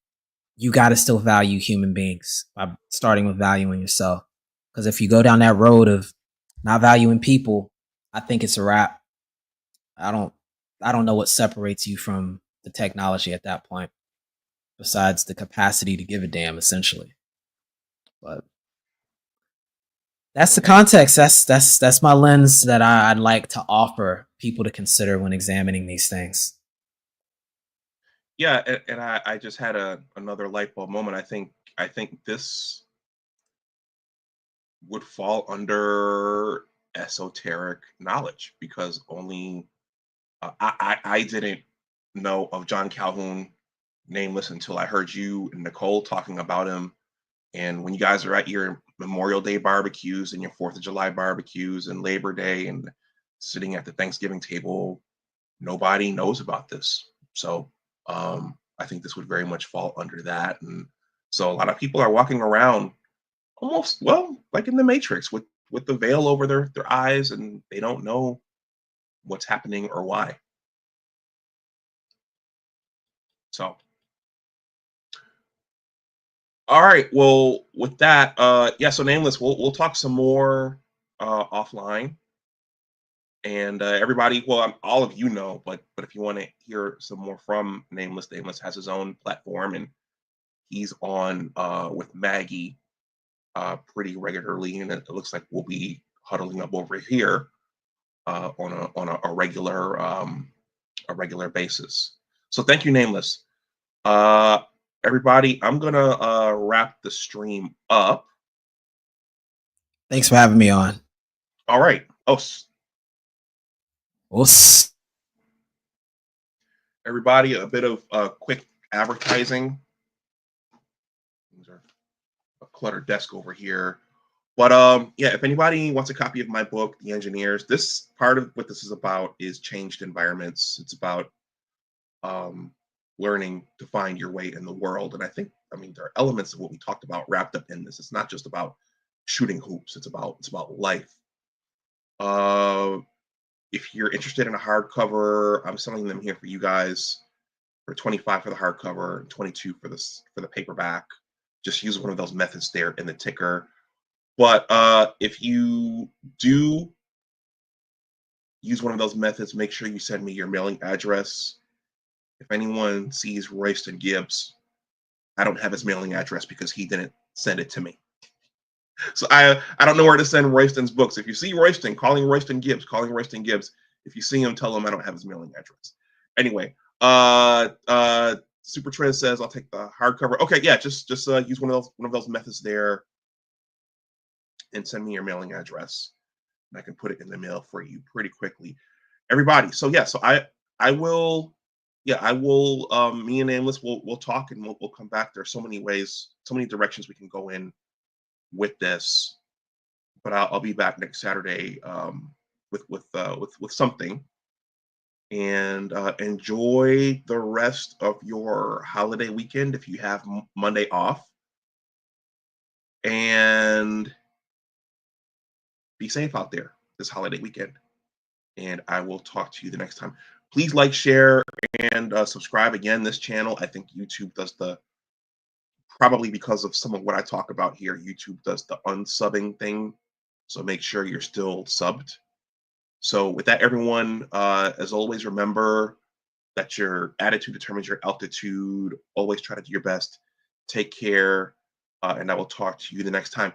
you got to still value human beings by starting with valuing yourself. Because if you go down that road of not valuing people, I think it's a wrap. I don't know what separates you from the technology at that point, besides the capacity to give a damn, essentially. But that's the context. That's my lens that I'd like to offer people to consider when examining these things. Yeah, and I just had another light bulb moment. I think this would fall under esoteric knowledge, because only I didn't know of John Calhoun Nameless until I heard you and Nicole talking about him. And when you guys are at your Memorial Day barbecues and your 4th of July barbecues and Labor Day and sitting at the Thanksgiving table, nobody knows about this. So I think this would very much fall under that. And so a lot of people are walking around almost, well, like in the Matrix, with the veil over their eyes, and they don't know what's happening or why. So all right, well, with that, yeah, so Nameless, we'll talk some more offline. And everybody, well, all of you know, but if you want to hear some more from Nameless, Nameless has his own platform, and he's on with Maggie pretty regularly, and it looks like we'll be huddling up over here on a regular basis. So thank you, Nameless. Everybody, I'm gonna wrap the stream up. Thanks for having me on. All right. Oh, everybody, a bit of quick advertising. These are a cluttered desk over here. But yeah, if anybody wants a copy of my book, The Engineers, this part of what this is about is changed environments. It's about learning to find your way in the world. And I mean, there are elements of what we talked about wrapped up in this. It's not just about shooting hoops. It's about life. If you're interested in a hardcover, I'm selling them here for you guys for 25 for the hardcover, 22 for the paperback. Just use one of those methods there in the ticker. But if you do use one of those methods, make sure you send me your mailing address. If anyone sees Royston Gibbs, I don't have his mailing address because he didn't send it to me. So I don't know where to send Royston's books. If you see Royston, calling Royston Gibbs. If you see him, tell him I don't have his mailing address. Anyway, Super Trend says I'll take the hardcover. Okay, yeah, just use one of those methods there, and send me your mailing address, and I can put it in the mail for you pretty quickly. Everybody, so yeah, so I will. Yeah, I will. Me and Nameless we'll talk, and we'll come back. There's so many ways, so many directions we can go in with this, but I'll be back next Saturday with something. And enjoy the rest of your holiday weekend if you have Monday off, and be safe out there this holiday weekend. And I will talk to you the next time. Please like, share, and subscribe. Again, this channel, I think YouTube does probably because of some of what I talk about here, YouTube does the unsubbing thing. So make sure you're still subbed. So with that, everyone, as always, remember that your attitude determines your altitude. Always try to do your best. Take care, and I will talk to you the next time.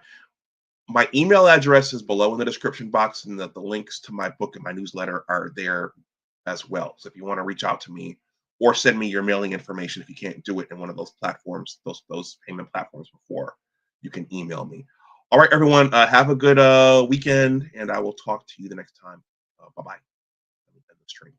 My email address is below in the description box, and the links to my book and my newsletter are there as well. So if you want to reach out to me or send me your mailing information, if you can't do it in one of those platforms, those payment platforms before, you can email me. All right, everyone, have a good weekend, and I will talk to you the next time. Bye-bye. Let me end the stream.